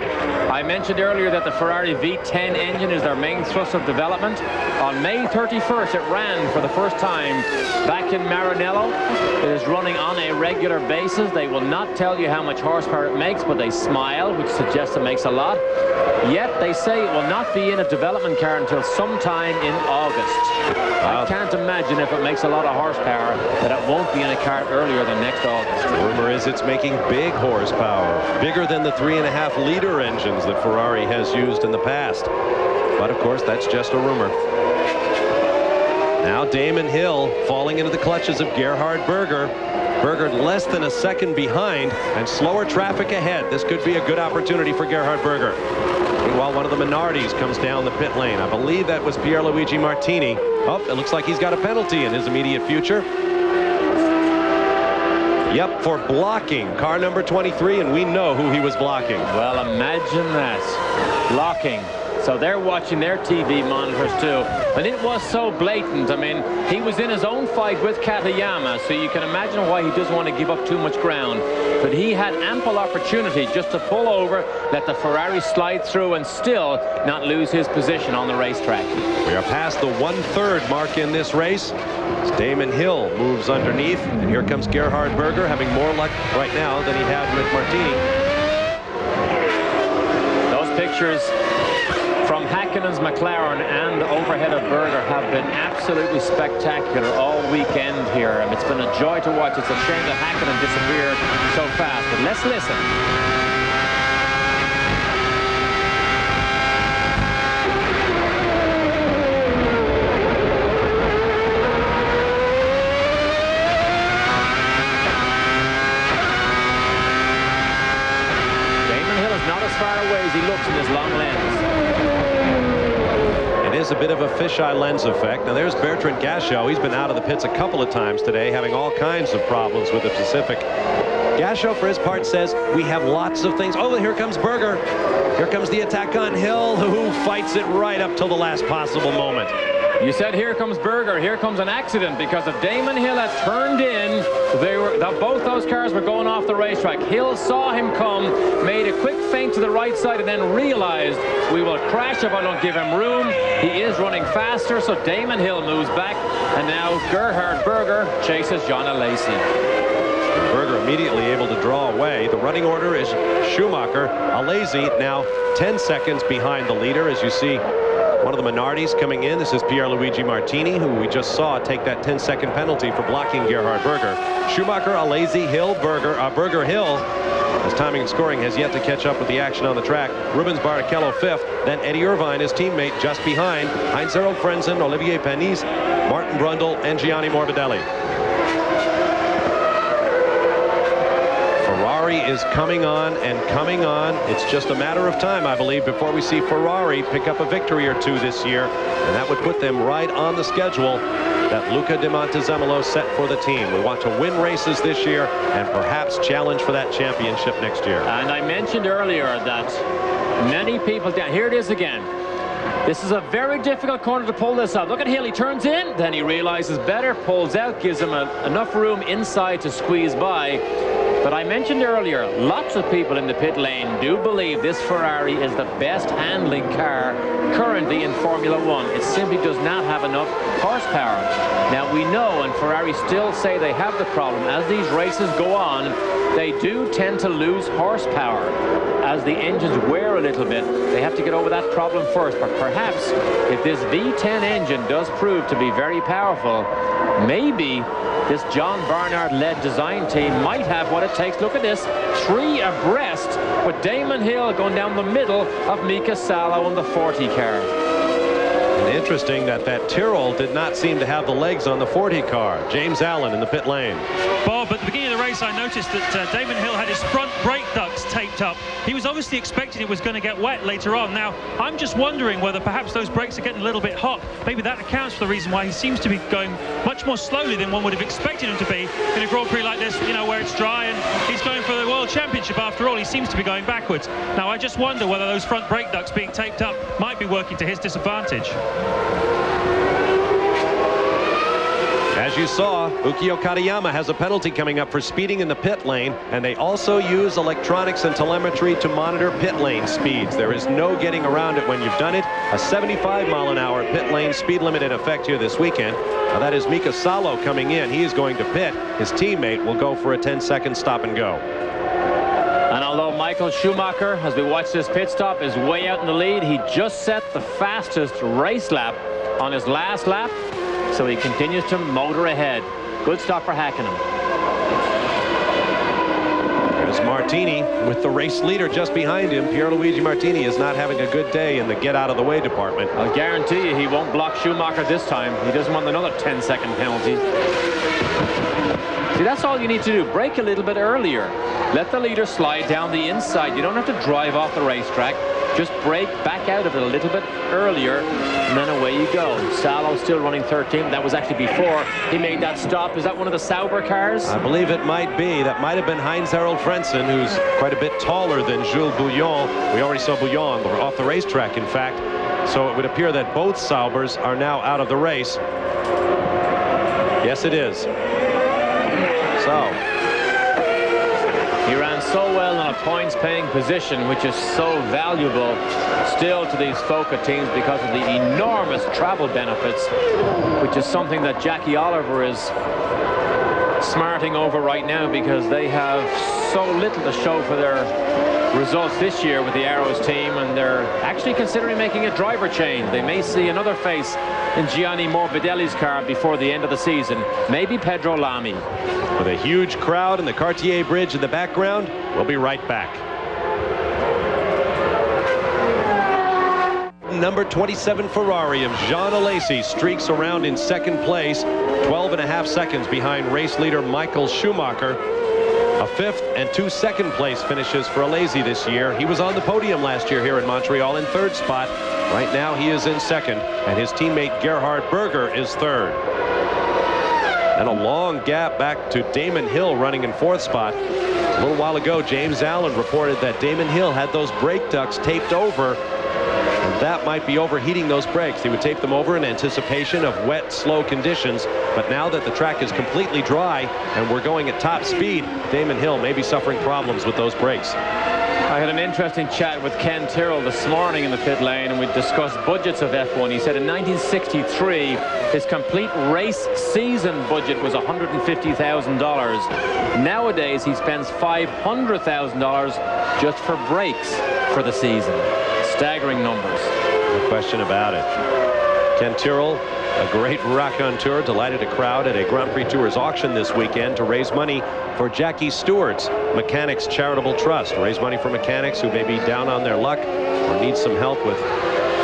I mentioned earlier that the Ferrari V10 engine is their main thrust of development. On May 31st, it ran for the first time back in Maranello. It is running on a regular basis. They will not tell you how much horsepower it makes, but they smile, which suggests it makes a lot. Yet they say it will not be in a development car until sometime in August. I can't imagine if it makes a lot of horsepower that it won't be in a car earlier than next August. The rumor is it's making big horsepower, bigger than the 3.5-liter engines that Ferrari has used in the past. But of course, that's just a rumor. Now Damon Hill falling into the clutches of Gerhard Berger. Berger less than a second behind and slower traffic ahead. This could be a good opportunity for Gerhard Berger. Meanwhile, one of the Minardis comes down the pit lane. I believe that was Pierluigi Martini. Oh, it looks like he's got a penalty in his immediate future. Yep, for blocking car number 23, and we know who he was blocking. Well, imagine that. Blocking. So they're watching their TV monitors too. And it was so blatant. I mean, he was in his own fight with Katayama, so you can imagine why he doesn't want to give up too much ground. But he had ample opportunity just to pull over, let the Ferrari slide through, and still not lose his position on the racetrack. We are past the 1/3 mark in this race. As Damon Hill moves underneath, and here comes Gerhard Berger, having more luck right now than he had with Martini. Those pictures from Häkkinen's McLaren and overhead of Berger have been absolutely spectacular all weekend here. It's been a joy to watch. It's a shame that Häkkinen disappeared so fast, but let's listen. Damon Hill is not as far away as he looks in his long lens. It is a bit of a fisheye lens effect. Now there's Bertrand Gachot. He's been out of the pits a couple of times today, having all kinds of problems with the Pacific. Gachot, for his part, says we have lots of things. Oh, here comes Berger. Here comes the attack on Hill, who fights it right up till the last possible moment. You said here comes Berger. Here comes an accident, because if Damon Hill had turned in, both those cars were going off the racetrack. Hill saw him come, made a quick feint to the right side, and then realized we will crash if I don't give him room. He is running faster, so Damon Hill moves back, and now Gerhard Berger chases John Alesi. Berger immediately able to draw away. The running order is Schumacher. Alesi now 10 seconds behind the leader, as you see one of the Minardis coming in. This is Pierluigi Martini, who we just saw take that 10-second penalty for blocking Gerhard Berger. Schumacher, Alesi, Hill, Berger, Hill. As timing and scoring has yet to catch up with the action on the track. Rubens Barrichello 5th, then Eddie Irvine, his teammate, just behind. Heinz-Harald Frentzen, Olivier Panis, Martin Brundle, and Gianni Morbidelli. Ferrari is coming on and coming on. It's just a matter of time, I believe, before we see Ferrari pick up a victory or two this year, and that would put them right on the schedule that Luca Di Montezemolo set for the team. We want to win races this year and perhaps challenge for that championship next year. And I mentioned earlier that many people down here it is again. This is a very difficult corner to pull this up. Look at Hill, he turns in, then he realizes better, pulls out, gives him enough room inside to squeeze by. But I mentioned earlier, lots of people in the pit lane do believe this Ferrari is the best handling car currently in Formula One. It simply does not have enough horsepower. Now we know, and Ferrari still say they have the problem, as these races go on, they do tend to lose horsepower. As the engines wear a little bit, they have to get over that problem first. But perhaps if this V10 engine does prove to be very powerful, maybe this John Barnard-led design team might have what it takes. Look at this, 3 abreast, with Damon Hill going down the middle of Mika Salo in the 40 car. And interesting that Tyrrell did not seem to have the legs on the 40 car. James Allen in the pit lane. Bob, at the beginning of the race, I noticed that Damon Hill had his front brake ducts taped up. He was obviously expecting it was going to get wet later on. Now, I'm just wondering whether perhaps those brakes are getting a little bit hot. Maybe that accounts for the reason why he seems to be going much more slowly than one would have expected him to be in a Grand Prix like this, you know, where it's dry and he's going for the World Championship. After all, he seems to be going backwards. Now, I just wonder whether those front brake ducts being taped up might be working to his disadvantage. As you saw, Ukio Katayama has a penalty coming up for speeding in the pit lane, and they also use electronics and telemetry to monitor pit lane speeds. There is no getting around it when you've done it. A 75-mile-an-hour pit lane speed limit in effect here this weekend. Now that is Mika Salo coming in. He is going to pit. His teammate will go for a 10-second stop and go. And although Michael Schumacher, as we watch this pit stop, is way out in the lead, he just set the fastest race lap on his last lap. So he continues to motor ahead. Good stop for Häkkinen. There's Martini with the race leader just behind him. Pierluigi Martini is not having a good day in the get-out-of-the-way department. I'll guarantee you he won't block Schumacher this time. He doesn't want another 10-second penalty. See, that's all you need to do. Brake a little bit earlier. Let the leader slide down the inside. You don't have to drive off the racetrack. Just brake back out of it a little bit earlier, and then away you go. Salo still running 13th. That was actually before he made that stop. Is that one of the Sauber cars? I believe it might be. That might have been Heinz-Harald Frentzen, who's quite a bit taller than Jules Bouillon. We already saw Bouillon off the racetrack, in fact. So it would appear that both Saubers are now out of the race. Yes, it is. So he ran so well in a points-paying position, which is so valuable still to these FOCA teams because of the enormous travel benefits, which is something that Jackie Oliver is smarting over right now because they have so little to show for their results this year with the Arrows team, and they're actually considering making a driver change. They may see another face in Gianni Morbidelli's car before the end of the season. Maybe Pedro Lamy. With a huge crowd and the Cartier Bridge in the background, we'll be right back. Number 27 Ferrari of Jean Alesi streaks around in second place, 12.5 seconds behind race leader Michael Schumacher. A 5th and 2 second place finishes for Alesi this year. He was on the podium last year here in Montreal in 3rd spot. Right now he is in 2nd, and his teammate Gerhard Berger is 3rd. And a long gap back to Damon Hill running in 4th spot. A little while ago, James Allen reported that Damon Hill had those brake ducts taped over, and that might be overheating those brakes. He would tape them over in anticipation of wet, slow conditions. But now that the track is completely dry and we're going at top speed, Damon Hill may be suffering problems with those brakes. I had an interesting chat with Ken Tyrrell this morning in the pit lane, and we discussed budgets of F1. He said in 1963, his complete race season budget was $150,000. Nowadays, he spends $500,000 just for brakes for the season. Staggering numbers. No question about it. Ken Tyrrell, a great raconteur, delighted a crowd at a Grand Prix Tours auction this weekend to raise money for Jackie Stewart's Mechanics Charitable Trust. Raise money for mechanics who may be down on their luck or need some help with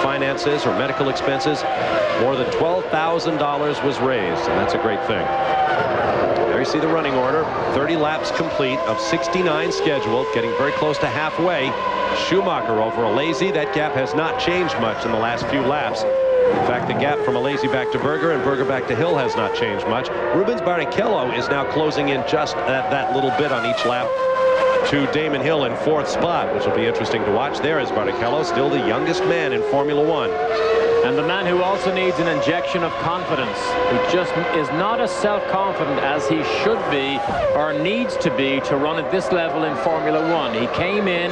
finances or medical expenses. More than $12,000 was raised, and that's a great thing. There you see the running order. 30 laps complete of 69 scheduled, getting very close to halfway. Schumacher over Alesi. That gap has not changed much in the last few laps. In fact, the gap from Alesi back to Berger and Berger back to Hill has not changed much. Rubens Barrichello is now closing in just that little bit on each lap to Damon Hill in 4th spot, which will be interesting to watch. There is Barrichello, still the youngest man in Formula One. And the man who also needs an injection of confidence, who just is not as self-confident as he should be or needs to be to run at this level in Formula One. He came in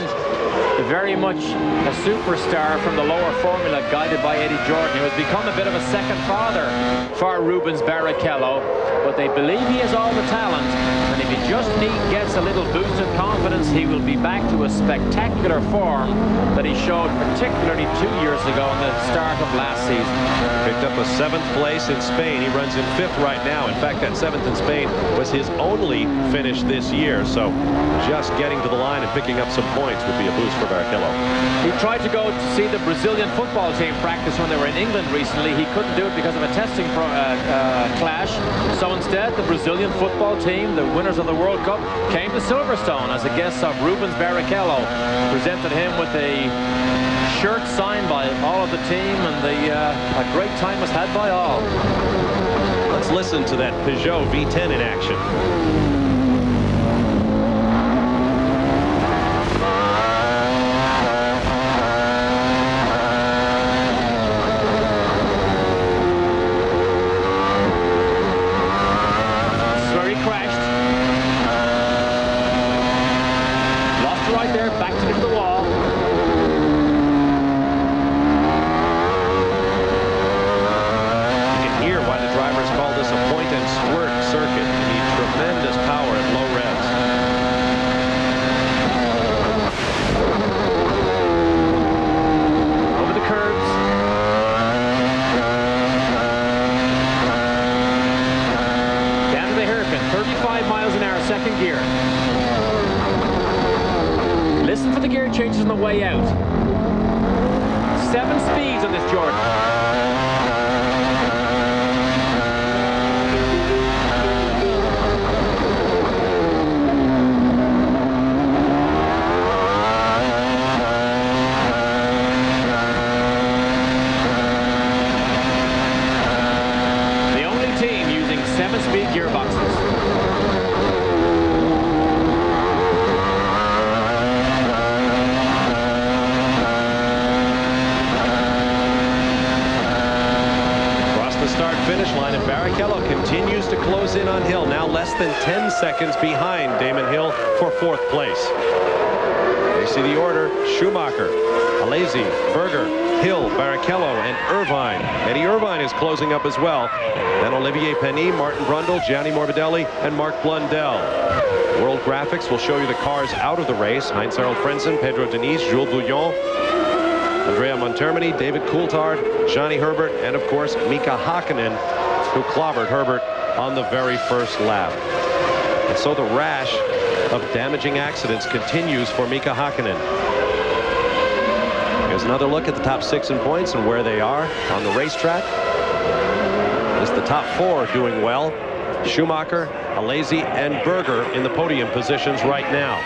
very much a superstar from the lower formula, guided by Eddie Jordan, who has become a bit of a second father for Rubens Barrichello. But they believe he has all the talent, and if he just gets a little boost of confidence, he will be back to a spectacular form that he showed particularly 2 years ago in the start of last season. Picked up a 7th place in Spain. He runs in 5th right now. In fact, that 7th in Spain was his only finish this year. So just getting to the line and picking up some points would be a boost for Barrichello. He tried to go to see the Brazilian football team practice when they were in England recently. He couldn't do it because of a testing clash. So instead, the Brazilian football team, the winners of the World Cup, came to Silverstone as a guest of Rubens Barrichello. Presented him with a shirt signed by all of the team, and a great time was had by all. Let's listen to that Peugeot V10 in action. Changes on the way out. 7 speeds on this Jordan. seconds behind Damon Hill for 4th place. They see the order: Schumacher, Alesi, Berger, Hill, Barrichello, and Irvine. Eddie Irvine is closing up as well. Then Olivier Panis, Martin Brundle, Gianni Morbidelli, and Mark Blundell. World Graphics will show you the cars out of the race: Heinz-Harald Frentzen, Pedro Diniz, Jules Bouillon, Andrea Montermini, David Coulthard, Johnny Herbert, and of course Mika Hakkinen, who clobbered Herbert on the very first lap. And so the rash of damaging accidents continues for Mika Hakkinen. Here's another look at the top 6 in points and where they are on the racetrack. It's the top 4 doing well: Schumacher, Alesi, and Berger in the podium positions right now.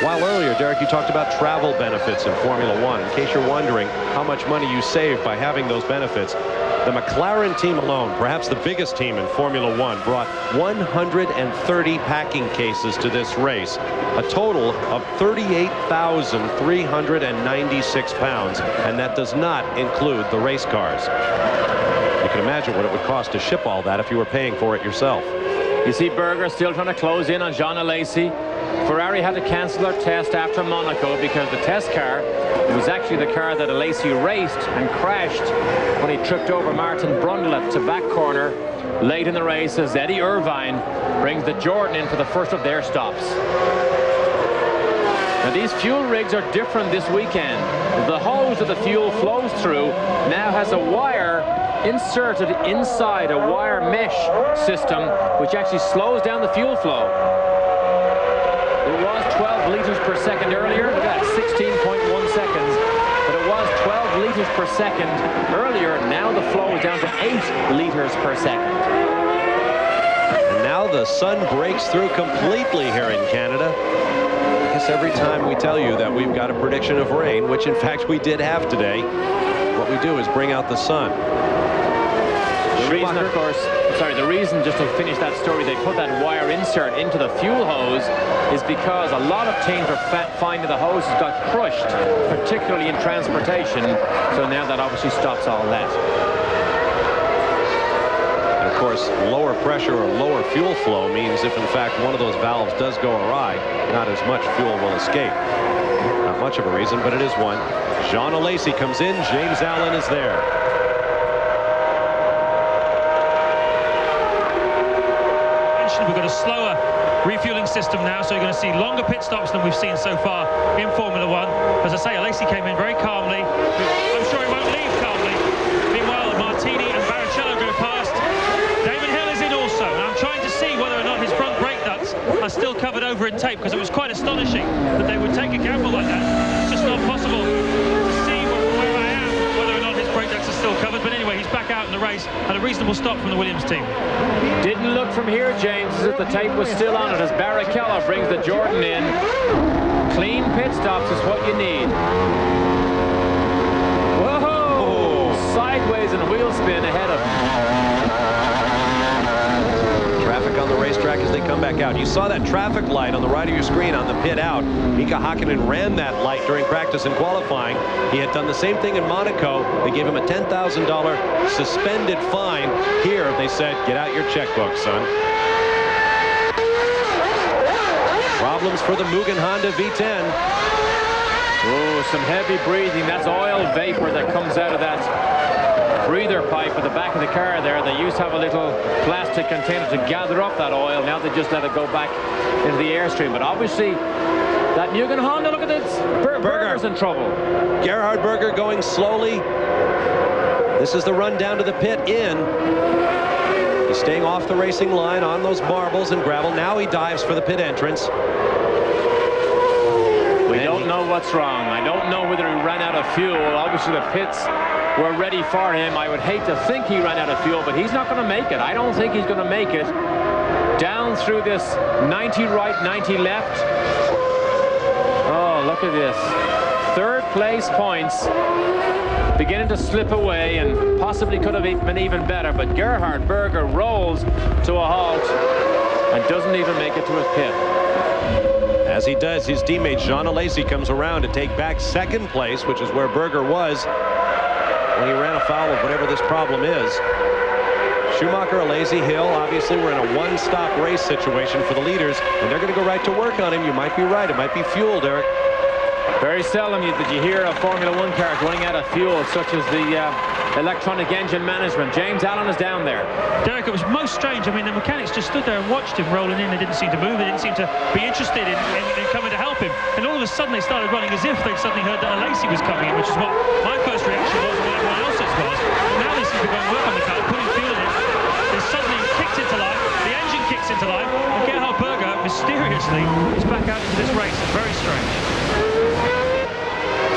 While earlier, Derek, you talked about travel benefits in Formula One. In case you're wondering how much money you save by having those benefits, the McLaren team alone, perhaps the biggest team in Formula One, brought 130 packing cases to this race, a total of 38,396 pounds, and that does not include the race cars. You can imagine what it would cost to ship all that if you were paying for it yourself. You see Berger still trying to close in on Jean Alesi. Ferrari had to cancel their test after Monaco because the test car was actually the car that Alesi raced and crashed when he tripped over Martin Brundle at the back corner late in the race, as Eddie Irvine brings the Jordan in for the first of their stops. Now these fuel rigs are different this weekend. The hose that the fuel flows through now has a wire inserted inside a wire mesh system, which actually slows down the fuel flow. It was 12 liters per second earlier. That's 16.1 seconds. But it was 12 liters per second earlier. Now the flow is down to 8 liters per second. And now the sun breaks through completely here in Canada. I guess every time we tell you that we've got a prediction of rain, which in fact we did have today, what we do is bring out the sun. The reason, of course, the reason, just to finish that story, they put that wire insert into the fuel hose is because a lot of teams are finding the hose has got crushed, particularly in transportation. So now that obviously stops all that. And of course, lower pressure or lower fuel flow means if in fact one of those valves does go awry, not as much fuel will escape. Not much of a reason, but it is one. Jean Alesi comes in. James Allen is there. We've got a slower refueling system now, so you're going to see longer pit stops than we've seen so far in Formula One. As I say, Alesi came in very calmly. I'm sure he won't leave calmly. Meanwhile, Martini and Barrichello go past. Damon Hill is in also, and I'm trying to see whether or not his front brake nuts are still covered over in tape, because it was quite astonishing that they would take a gamble like that. It's just not possible to see where I am, whether or not his brake nuts are still covered. But anyway, he's back out in the race at a reasonable stop from the Williams team. Didn't look from here, James, as if the tape was still on it, as Barrichello brings the Jordan in. Clean pit stops is what you need. Whoa! Sideways and wheel spin ahead of him. Traffic on the racetrack as they come back out. You saw that traffic light on the right of your screen on the pit out. Mika Hakkinen ran that light during practice and qualifying. He had done the same thing in Monaco. They gave him a $10,000 suspended fine. Here they said, get out your checkbook, son. Problems for the Mugen Honda V10. Oh, some heavy breathing. That's oil vapor that comes out of that breather pipe at the back of the car there. They used to have a little plastic container to gather up that oil. Now they just let it go back into the airstream. But obviously, that Mugen Honda, look at this. Berger's in trouble. Gerhard Berger going slowly. This is the run down to the pit in. He's staying off the racing line on those marbles and gravel. Now he dives for the pit entrance. We don't know what's wrong. I don't know whether he ran out of fuel. Obviously, the pits were ready for him. I would hate to think he ran out of fuel, but he's not going to make it. I don't think he's going to make it. Down through this 90 right, 90 left. Oh, look at this. Third place points beginning to slip away, and possibly could have been even better, but Gerhard Berger rolls to a halt and doesn't even make it to his pit. As he does, his teammate Jean Alesi comes around to take back second place, which is where Berger was when he ran afoul of whatever this problem is. Schumacher, Alesi, Hill. Obviously, we're in a one-stop race situation for the leaders, and they're going to go right to work on him. You might be right. It might be fuel, Derek. Very seldom did you hear of Formula One cars running out of fuel, such as the electronic engine management. James Allen is down there. Derek, it was most strange. I mean, the mechanics just stood there and watched him rolling in. They didn't seem to move. They didn't seem to be interested in coming to help him. And all of a sudden, they started running as if they'd suddenly heard that Alesi was coming in, which is what my first reaction was and what everyone else's was. And now they seem to be going work on the car, putting fuel in. They suddenly kicked into life. The engine kicks into life. And Gerhard Berger, mysteriously, is back out into this race. It's very strange.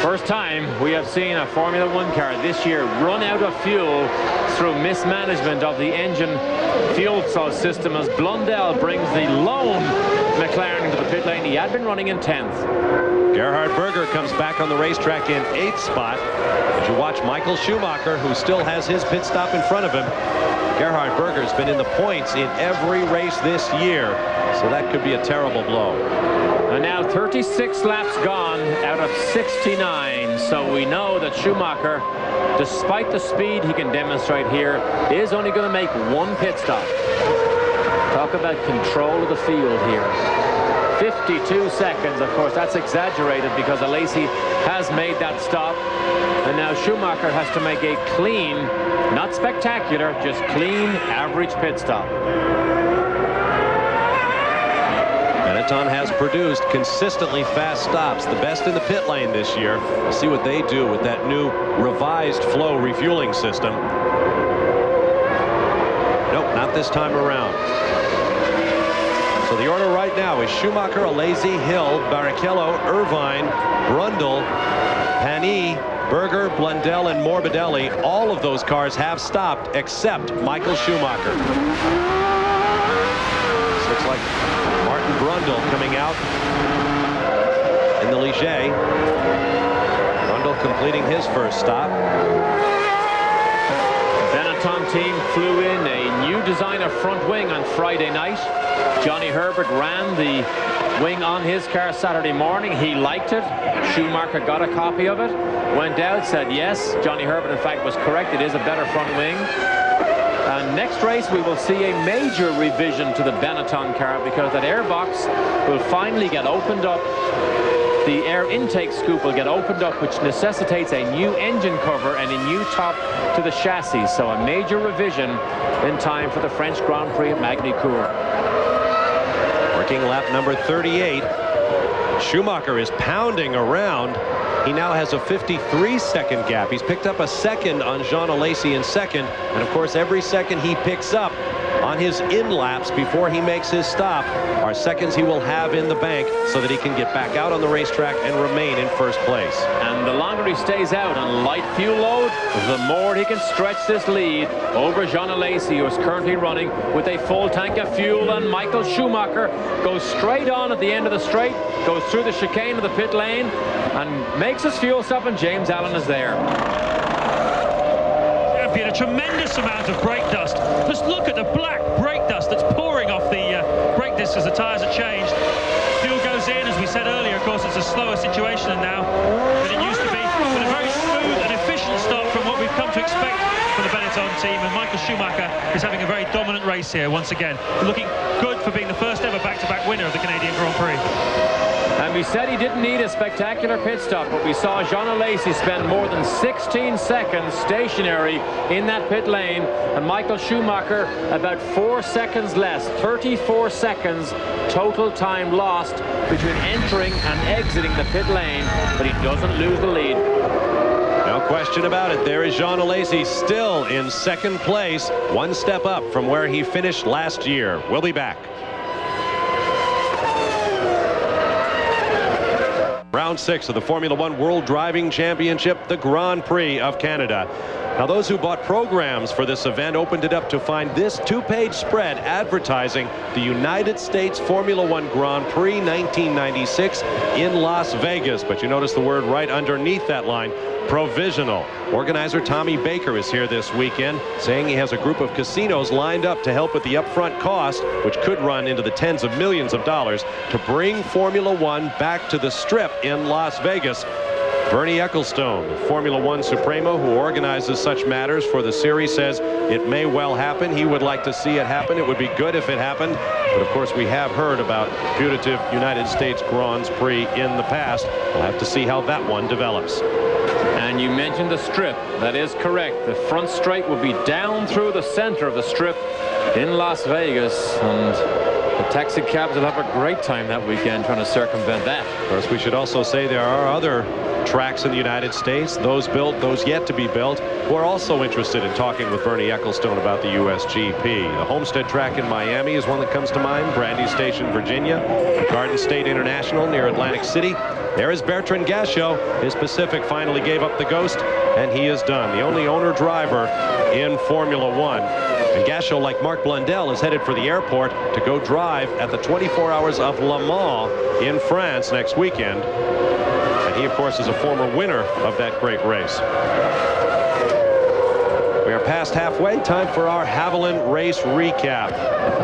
First time we have seen a Formula One car this year run out of fuel through mismanagement of the engine fuel source system, as Blundell brings the lone McLaren into the pit lane. He had been running in 10th. Gerhard Berger comes back on the racetrack in 8th spot. But you watch Michael Schumacher, who still has his pit stop in front of him. Gerhard Berger's been in the points in every race this year, so that could be a terrible blow. And now 36 laps gone out of 69, so we know that Schumacher, despite the speed he can demonstrate here, is only going to make one pit stop. Talk about control of the field here. 52 seconds, of course, that's exaggerated because Alesi has made that stop. And now Schumacher has to make a clean, not spectacular, just clean, average pit stop. Benetton has produced consistently fast stops, the best in the pit lane this year. We'll see what they do with that new revised flow refueling system. Nope, not this time around. So the order right now is Schumacher, Alesi, Hill, Barrichello, Irvine, Brundle, Pani, Berger, Blundell, and Morbidelli. All of those cars have stopped except Michael Schumacher. This looks like Martin Brundle coming out in the Ligier. Brundle completing his first stop. Benetton team flew in a new design of front wing on Friday night. Johnny Herbert ran the wing on his car Saturday morning. He liked it. Schumacher got a copy of it. Went out, said yes. Johnny Herbert, in fact, was correct. It is a better front wing. And next race, we will see a major revision to the Benetton car because that airbox will finally get opened up. The air intake scoop will get opened up, which necessitates a new engine cover and a new top to the chassis. So a major revision in time for the French Grand Prix at Magny-Cours. Working lap number 38. Schumacher is pounding around. He now has a 53-second gap. He's picked up a second on Jean Alesi in second. And of course, every second he picks up on his in-laps before he makes his stop are seconds he will have in the bank so that he can get back out on the racetrack and remain in first place. And the longer he stays out on light fuel load, the more he can stretch this lead over Jean Alesi, who is currently running with a full tank of fuel. And Michael Schumacher goes straight on at the end of the straight, goes through the chicane of the pit lane, and makes his fuel stop, and James Allen is there. A tremendous amount of brake dust. Just look at the black brake dust that's pouring off the brake discs as the tyres are changed. Fuel goes in, as we said earlier. Of course, it's a slower situation now than it used to be, but a very smooth and efficient stop from what we've come to expect from the Benetton team. And Michael Schumacher is having a very dominant race here once again, looking good for being the first ever back-to-back winner of the Canadian Grand Prix. And we said he didn't need a spectacular pit stop, but we saw Jean Alesi spend more than 16 seconds stationary in that pit lane, and Michael Schumacher about 4 seconds less, 34 seconds total time lost between entering and exiting the pit lane, but he doesn't lose the lead. No question about it. There is Jean Alesi still in second place, one step up from where he finished last year. We'll be back. Round 6 of the Formula One World Driving Championship, the Grand Prix of Canada. Now, those who bought programs for this event opened it up to find this two-page spread advertising the United States Formula One Grand Prix 1996 in Las Vegas. But you notice the word right underneath that line, provisional. Organizer Tommy Baker is here this weekend, saying he has a group of casinos lined up to help with the upfront cost, which could run into the tens of millions of dollars, to bring Formula One back to the Strip in Las Vegas. Bernie Ecclestone, the Formula One Supremo who organizes such matters for the series, says it may well happen. He would like to see it happen. It would be good if it happened. But of course, we have heard about putative United States Grands Prix in the past. We'll have to see how that one develops. And you mentioned the strip. That is correct. The front straight will be down through the center of the strip in Las Vegas. And the taxi cabs will have a great time that weekend trying to circumvent that. Of course, we should also say there are other tracks in the United States, those built, those yet to be built, who are also interested in talking with Bernie Ecclestone about the USGP. The Homestead track in Miami is one that comes to mind. Brandy Station, Virginia. Garden State International near Atlantic City. There is Bertrand Gachot. His Pacific finally gave up the ghost, and he is done. The only owner-driver in Formula One. And Gachot, like Mark Blundell, is headed for the airport to go drive at the 24 Hours of Le Mans in France next weekend. And he, of course, is a former winner of that great race. We are past halfway. Time for our Haviland race recap.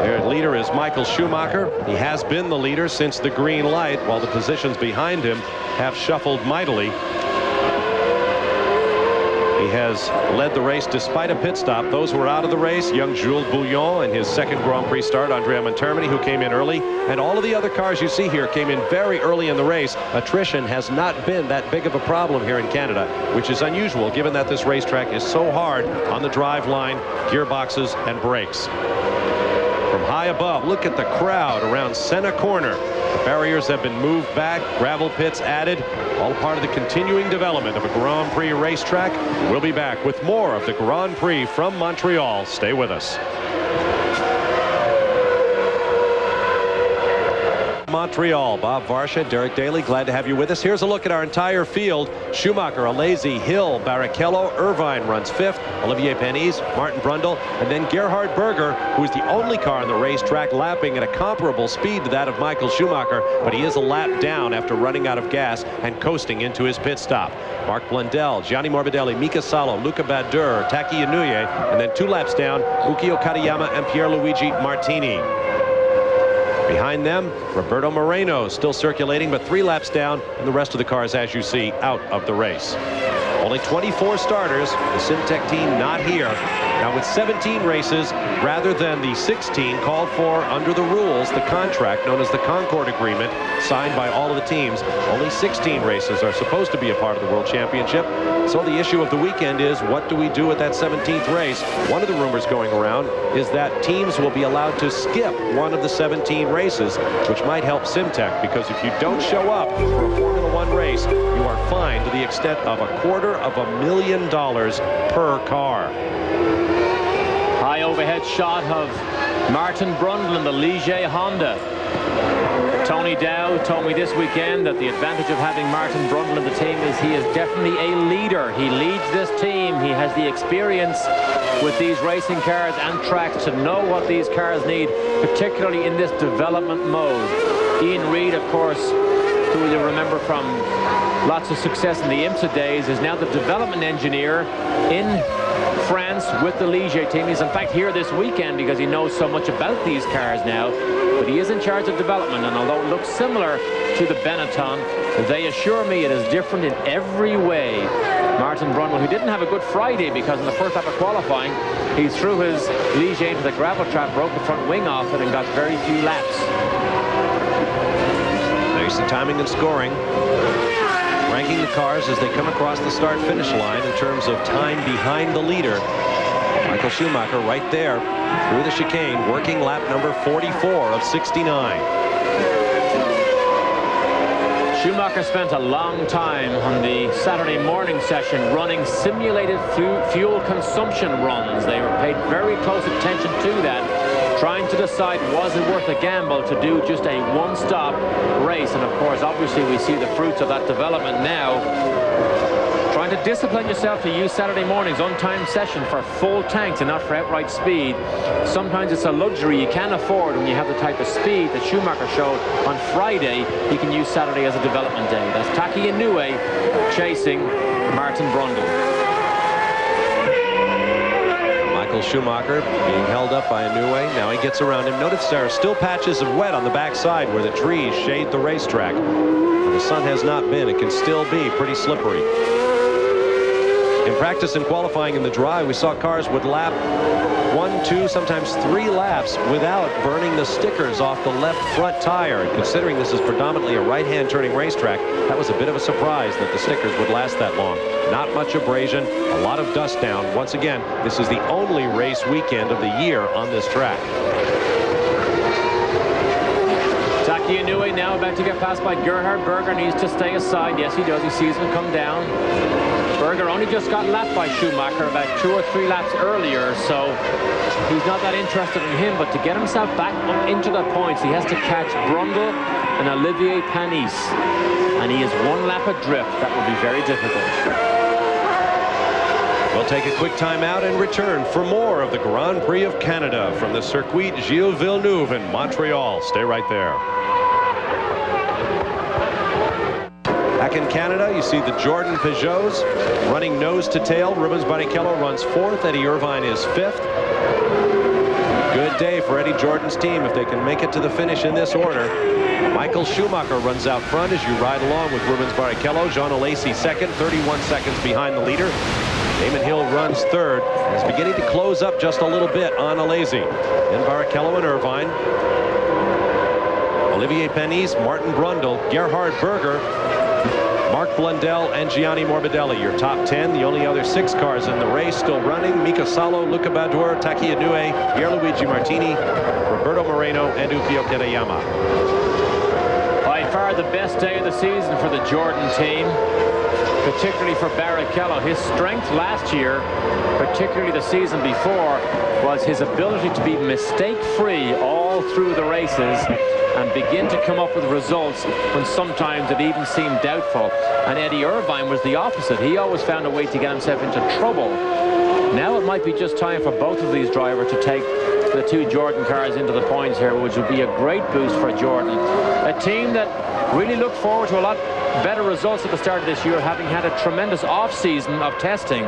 Their leader is Michael Schumacher. He has been the leader since the green light, while the positions behind him have shuffled mightily. He has led the race despite a pit stop. Those who were out of the race, young Jules Bouillon and his second Grand Prix start, Andrea Montermini, who came in early, and all of the other cars you see here came in very early in the race. Attrition has not been that big of a problem here in Canada, which is unusual given that this racetrack is so hard on the drive line, gearboxes, and brakes. From high above, look at the crowd around Senna Corner. The barriers have been moved back, gravel pits added, all part of the continuing development of a Grand Prix racetrack. We'll be back with more of the Grand Prix from Montreal. Stay with us. Montreal, Bob Varsha, Derek Daly, glad to have you with us. Here's a look at our entire field. Schumacher, Alesi, Hill, Barrichello, Irvine runs fifth, Olivier Panis, Martin Brundle, and then Gerhard Berger, who is the only car on the racetrack lapping at a comparable speed to that of Michael Schumacher, but he is a lap down after running out of gas and coasting into his pit stop. Mark Blundell, Gianni Morbidelli, Mika Salo, Luca Badour, Taki Inouye, and then 2 laps down, Ukio Katayama and Pierluigi Martini. Behind them, Roberto Moreno still circulating, but 3 laps down, and the rest of the cars, as you see, out of the race. Only 24 starters, the Simtech team not here. Now with 17 races rather than the 16 called for under the rules, the contract known as the Concord Agreement, signed by all of the teams, only 16 races are supposed to be a part of the World Championship. So the issue of the weekend is, what do we do with that 17th race? One of the rumors going around is that teams will be allowed to skip one of the 17 races, which might help Simtech, because if you don't show up for a Formula One race, you are fined to the extent of $250,000 per car. High overhead shot of Martin Brundle in the Ligier Honda. Tony Dow told me this weekend that the advantage of having Martin Brundle in the team is he is definitely a leader. He leads this team. He has the experience with these racing cars and tracks to know what these cars need, particularly in this development mode. Ian Reid, of course, who you'll remember from lots of success in the IMSA days, is now the development engineer in France with the Ligier team. He's in fact here this weekend because he knows so much about these cars now, but he is in charge of development, and although it looks similar to the Benetton, they assure me it is different in every way. Martin Brundle, who didn't have a good Friday because in the first lap of qualifying he threw his Ligier into the gravel trap, broke the front wing off it, and got very few laps. There's the timing and scoring, ranking the cars as they come across the start-finish line in terms of time behind the leader. Michael Schumacher right there through the chicane, working lap number 44 of 69. Schumacher spent a long time on the Saturday morning session running simulated fuel consumption runs. They paid very close attention to that, trying to decide, was it worth a gamble to do just a one-stop race? And of course, obviously, we see the fruits of that development now. Trying to discipline yourself to use Saturday morning's on-time session for full tanks and not for outright speed. Sometimes it's a luxury you can't afford when you have the type of speed that Schumacher showed on Friday. He can use Saturday as a development day. That's Taki Inouye chasing Martin Brundle. Michael Michael Schumacher being held up by Inoue. Now he gets around him. Notice there are still patches of wet on the backside where the trees shade the racetrack. Where the sun has not been. It can still be pretty slippery. In practice and qualifying in the dry, we saw cars would lap 1, 2, sometimes 3 laps without burning the stickers off the left front tire. And considering this is predominantly a right-hand turning racetrack, that was a bit of a surprise that the stickers would last that long. Not much abrasion, a lot of dust down. Once again, this is the only race weekend of the year on this track. Taki Inoue now about to get passed by Gerhard Berger. Needs to stay aside. Yes, he does. He sees him come down. Berger only just got lapped by Schumacher about 2 or 3 laps earlier, so he's not that interested in him. But to get himself back up into the points, he has to catch Brundle and Olivier Panis. And he is 1 lap adrift. That will be very difficult. We'll take a quick timeout and return for more of the Grand Prix of Canada from the Circuit Gilles Villeneuve in Montreal. Stay right there. Back in Canada, you see the Jordan Peugeots running nose to tail. Rubens Barrichello runs 4th. Eddie Irvine is 5th. Good day for Eddie Jordan's team if they can make it to the finish in this order. Michael Schumacher runs out front as you ride along with Rubens Barrichello. Jean Alesi 2nd, 31 seconds behind the leader. Damon Hill runs 3rd. He's beginning to close up just a little bit on Alesi. Then Barrichello and Irvine. Olivier Panis, Martin Brundle, Gerhard Berger, Mark Blundell, and Gianni Morbidelli. Your top 10. The only other 6 cars in the race still running: Mika Salo, Luca Badour, Taki Inoue, Pierluigi Martini, Roberto Moreno, and Ukio Terayama. By far the best day of the season for the Jordan team, particularly for Barrichello. His strength last year, particularly the season before, was his ability to be mistake-free all through the races and begin to come up with results when sometimes it even seemed doubtful. And Eddie Irvine was the opposite. He always found a way to get himself into trouble. Now it might be just time for both of these drivers to take the 2 Jordan cars into the points here, which would be a great boost for Jordan. A team that really looked forward to a lot better results at the start of this year, having had a tremendous off-season of testing.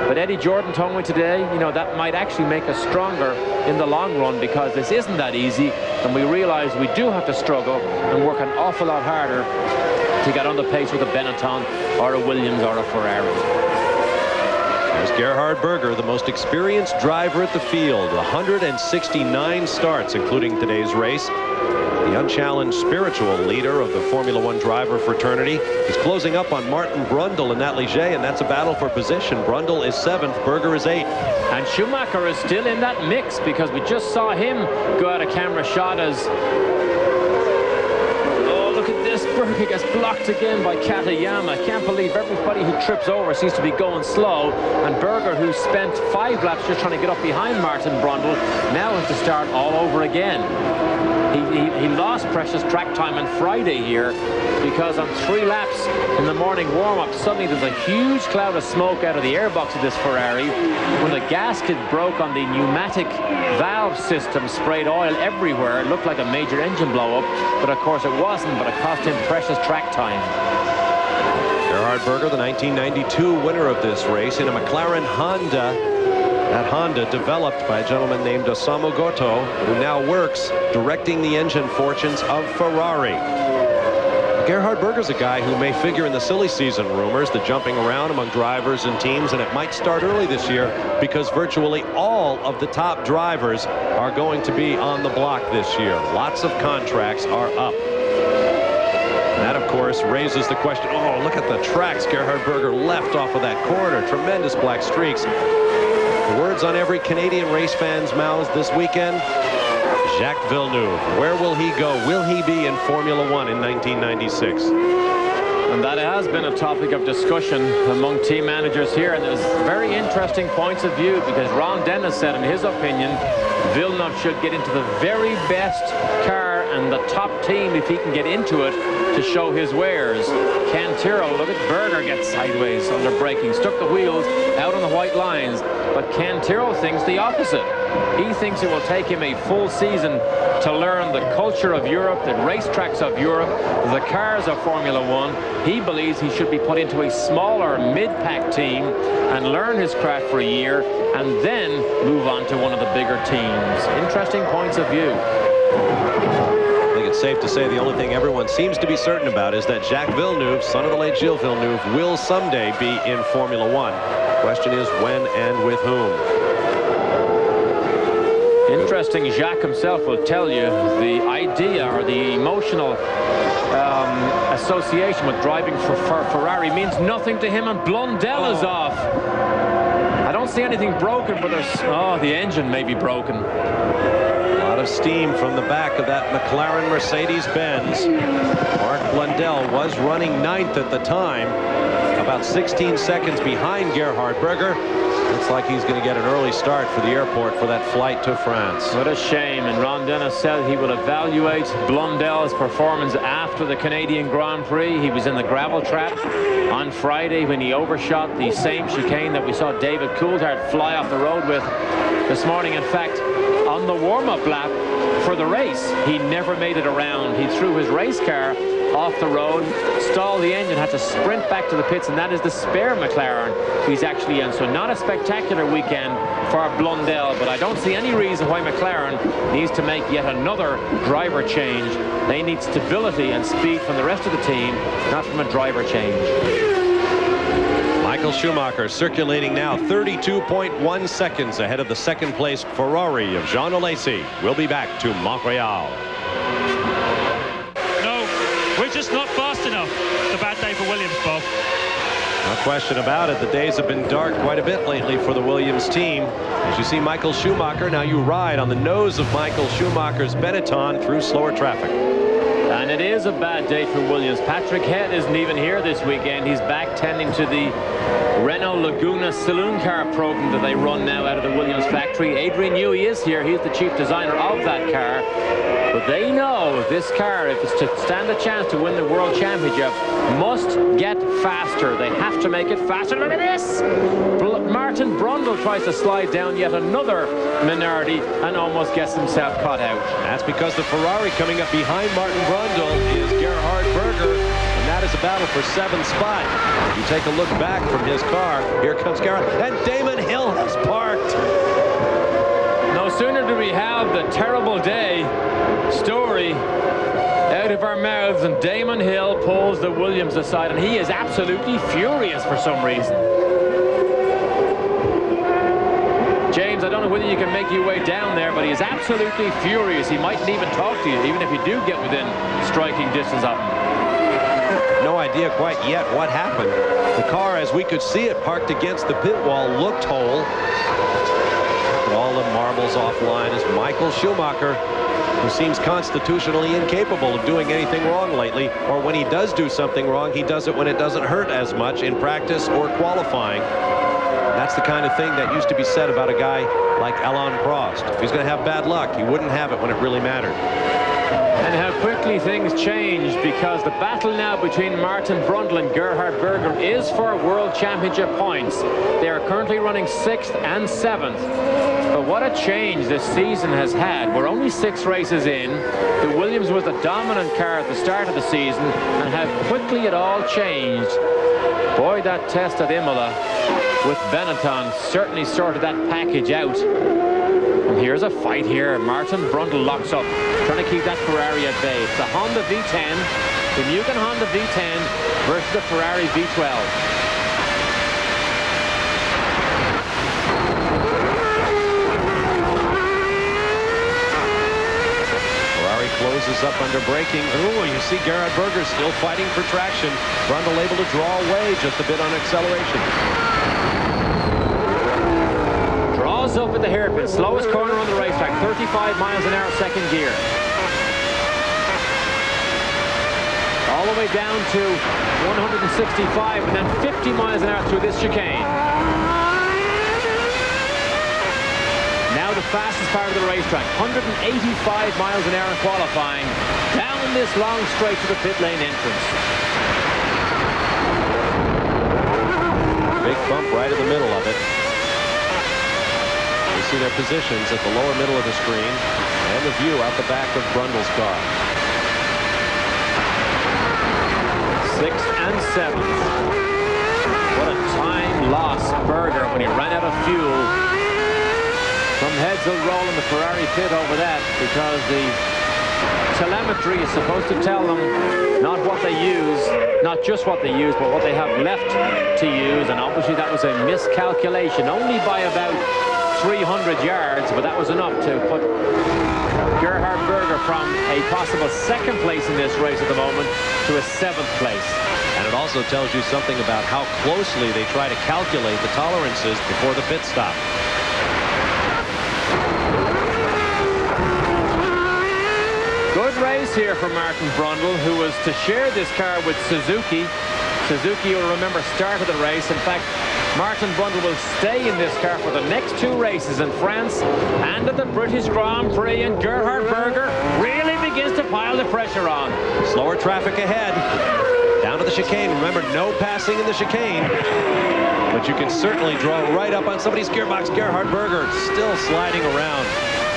But Eddie Jordan told me today, you know, that might actually make us stronger in the long run, because this isn't that easy, and we realize we do have to struggle and work an awful lot harder to get on the pace with a Benetton or a Williams or a Ferrari. There's Gerhard Berger, the most experienced driver at the field. 169 starts, including today's race. The unchallenged spiritual leader of the Formula One driver fraternity. He's closing up on Martin Brundle in that Ligier, and that's a battle for position. Brundle is 7th, Berger is 8th. And Schumacher is still in that mix, because we just saw him go out of camera shot as... Oh, look at this. Berger gets blocked again by Katayama. Can't believe everybody who trips over seems to be going slow. And Berger, who spent 5 laps just trying to get up behind Martin Brundle, now has to start all over again. He lost precious track time on Friday here, because on 3 laps in the morning warm-up, suddenly there's a huge cloud of smoke out of the airbox of this Ferrari when the gasket broke on the pneumatic valve system, sprayed oil everywhere. It looked like a major engine blow-up, but of course it wasn't, but it cost him precious track time. Gerhard Berger, the 1992 winner of this race, in a McLaren Honda. That Honda developed by a gentleman named Osamu Goto, who now works directing the engine fortunes of Ferrari. Gerhard Berger's a guy who may figure in the silly season rumors, the jumping around among drivers and teams, and it might start early this year because virtually all of the top drivers are going to be on the block this year. Lots of contracts are up. And that, of course, raises the question, oh, look at the tracks Gerhard Berger left off of that corner. Tremendous black streaks. The words on every Canadian race fan's mouths this weekend, Jacques Villeneuve. Where will he go? Will he be in Formula One in 1996? And that has been a topic of discussion among team managers here, and there's very interesting points of view, because Ron Dennis said in his opinion Villeneuve should get into the very best car and the top team if he can get into it to show his wares. Cantero, look at Berger get sideways under braking, stuck the wheels out on the white lines, but Cantero thinks the opposite. He thinks it will take him a full season to learn the culture of Europe, the racetracks of Europe, the cars of Formula One. He believes he should be put into a smaller mid-pack team and learn his craft for a year and then move on to one of the bigger teams. Interesting points of view. I think it's safe to say the only thing everyone seems to be certain about is that Jacques Villeneuve, son of the late Gilles Villeneuve, will someday be in Formula One. Question is when and with whom. Interesting, Jacques himself will tell you the idea or the emotional association with driving for Ferrari means nothing to him, and Blundell is off. I don't see anything broken, but there's... Oh, the engine may be broken. A lot of steam from the back of that McLaren Mercedes-Benz. Mark Blundell was running 9th at the time, about 16 seconds behind Gerhard Berger. Looks like he's going to get an early start for the airport for that flight to France. What a shame. And Ron Dennis said he will evaluate Blundell's performance after the Canadian Grand Prix. He was in the gravel trap on Friday when he overshot the same chicane that we saw David Coulthard fly off the road with this morning. In fact, on the warm-up lap for the race, he never made it around. He threw his race car off the road, stalled the engine, had to sprint back to the pits, and that is the spare McLaren he's actually in. So not a spectacular weekend for Blundell, but I don't see any reason why McLaren needs to make yet another driver change. They need stability and speed from the rest of the team, not from a driver change. Michael Schumacher circulating now 32.1 seconds ahead of the second place Ferrari of Jean Alesi. We'll be back to Montreal. We're just not fast enough. It's a bad day for Williams, Bob. No question about it. The days have been dark quite a bit lately for the Williams team. As you see Michael Schumacher, now you ride on the nose of Michael Schumacher's Benetton through slower traffic. And it is a bad day for Williams. Patrick Head isn't even here this weekend. He's back tending to the Renault Laguna saloon car program that they run now out of the Williams factory. Adrian Newey is here. He's the chief designer of that car. But they know this car, if it's to stand a chance to win the World Championship, must get faster. They have to make it faster. Look at this! Martin Brundle tries to slide down yet another Minardi and almost gets himself caught out. That's because the Ferrari coming up behind Martin Brundle is Gerhard Berger, and that is a battle for 7th spot. If you take a look back from his car, here comes Gerhard, and Damon Hill has parked. No sooner do we have the terrible day story out of our mouths and Damon Hill pulls the Williams aside, and he is absolutely furious for some reason. James, I don't know whether you can make your way down there, but he is absolutely furious. He mightn't even talk to you, even if you do get within striking distance of him. No idea quite yet what happened. The car, as we could see it parked against the pit wall, looked whole. But all the marbles offline is Michael Schumacher, who seems constitutionally incapable of doing anything wrong lately, or when he does do something wrong, he does it when it doesn't hurt as much in practice or qualifying. That's the kind of thing that used to be said about a guy like Alain Prost. If he's going to have bad luck, he wouldn't have it when it really mattered. And how quickly things changed, because the battle now between Martin Brundle and Gerhard Berger is for World Championship points. They are currently running 6th and 7th. But what a change this season has had. We're only 6 races in. The Williams was the dominant car at the start of the season, and how quickly it all changed. Boy, that test at Imola with Benetton certainly sorted that package out. And here's a fight here. Martin Brundle locks up, trying to keep that Ferrari at bay. It's the Honda V10, the Mugen Honda V10 versus the Ferrari V12. Closes up under braking. Ooh, you see Gerhard Berger still fighting for traction. Brundle able to draw away just a bit on acceleration. Draws up at the hairpin. Slowest corner on the racetrack. 35 miles an hour, second gear. All the way down to 165 and then 50 miles an hour through this chicane. Now the fastest part of the racetrack, 185 miles an hour in qualifying, down this long straight to the pit lane entrance. Big bump right in the middle of it. You see their positions at the lower middle of the screen and the view out the back of Brundle's car. 6th and 7th. What a time loss, Berger, when he ran out of fuel. Some heads will roll in the Ferrari pit over that, because the telemetry is supposed to tell them not what they use, not just what they use, but what they have left to use. And obviously that was a miscalculation, only by about 300 yards, but that was enough to put Gerhard Berger from a possible 2nd place in this race at the moment to a 7th place. And it also tells you something about how closely they try to calculate the tolerances before the pit stop. Good race here for Martin Brundle, who was to share this car with Suzuki. Suzuki, you'll remember, started the race. In fact, Martin Brundle will stay in this car for the next 2 races in France and at the British Grand Prix, and Gerhard Berger really begins to pile the pressure on. Slower traffic ahead. Down to the chicane. Remember, no passing in the chicane. But you can certainly draw right up on somebody's gearbox. Gerhard Berger still sliding around.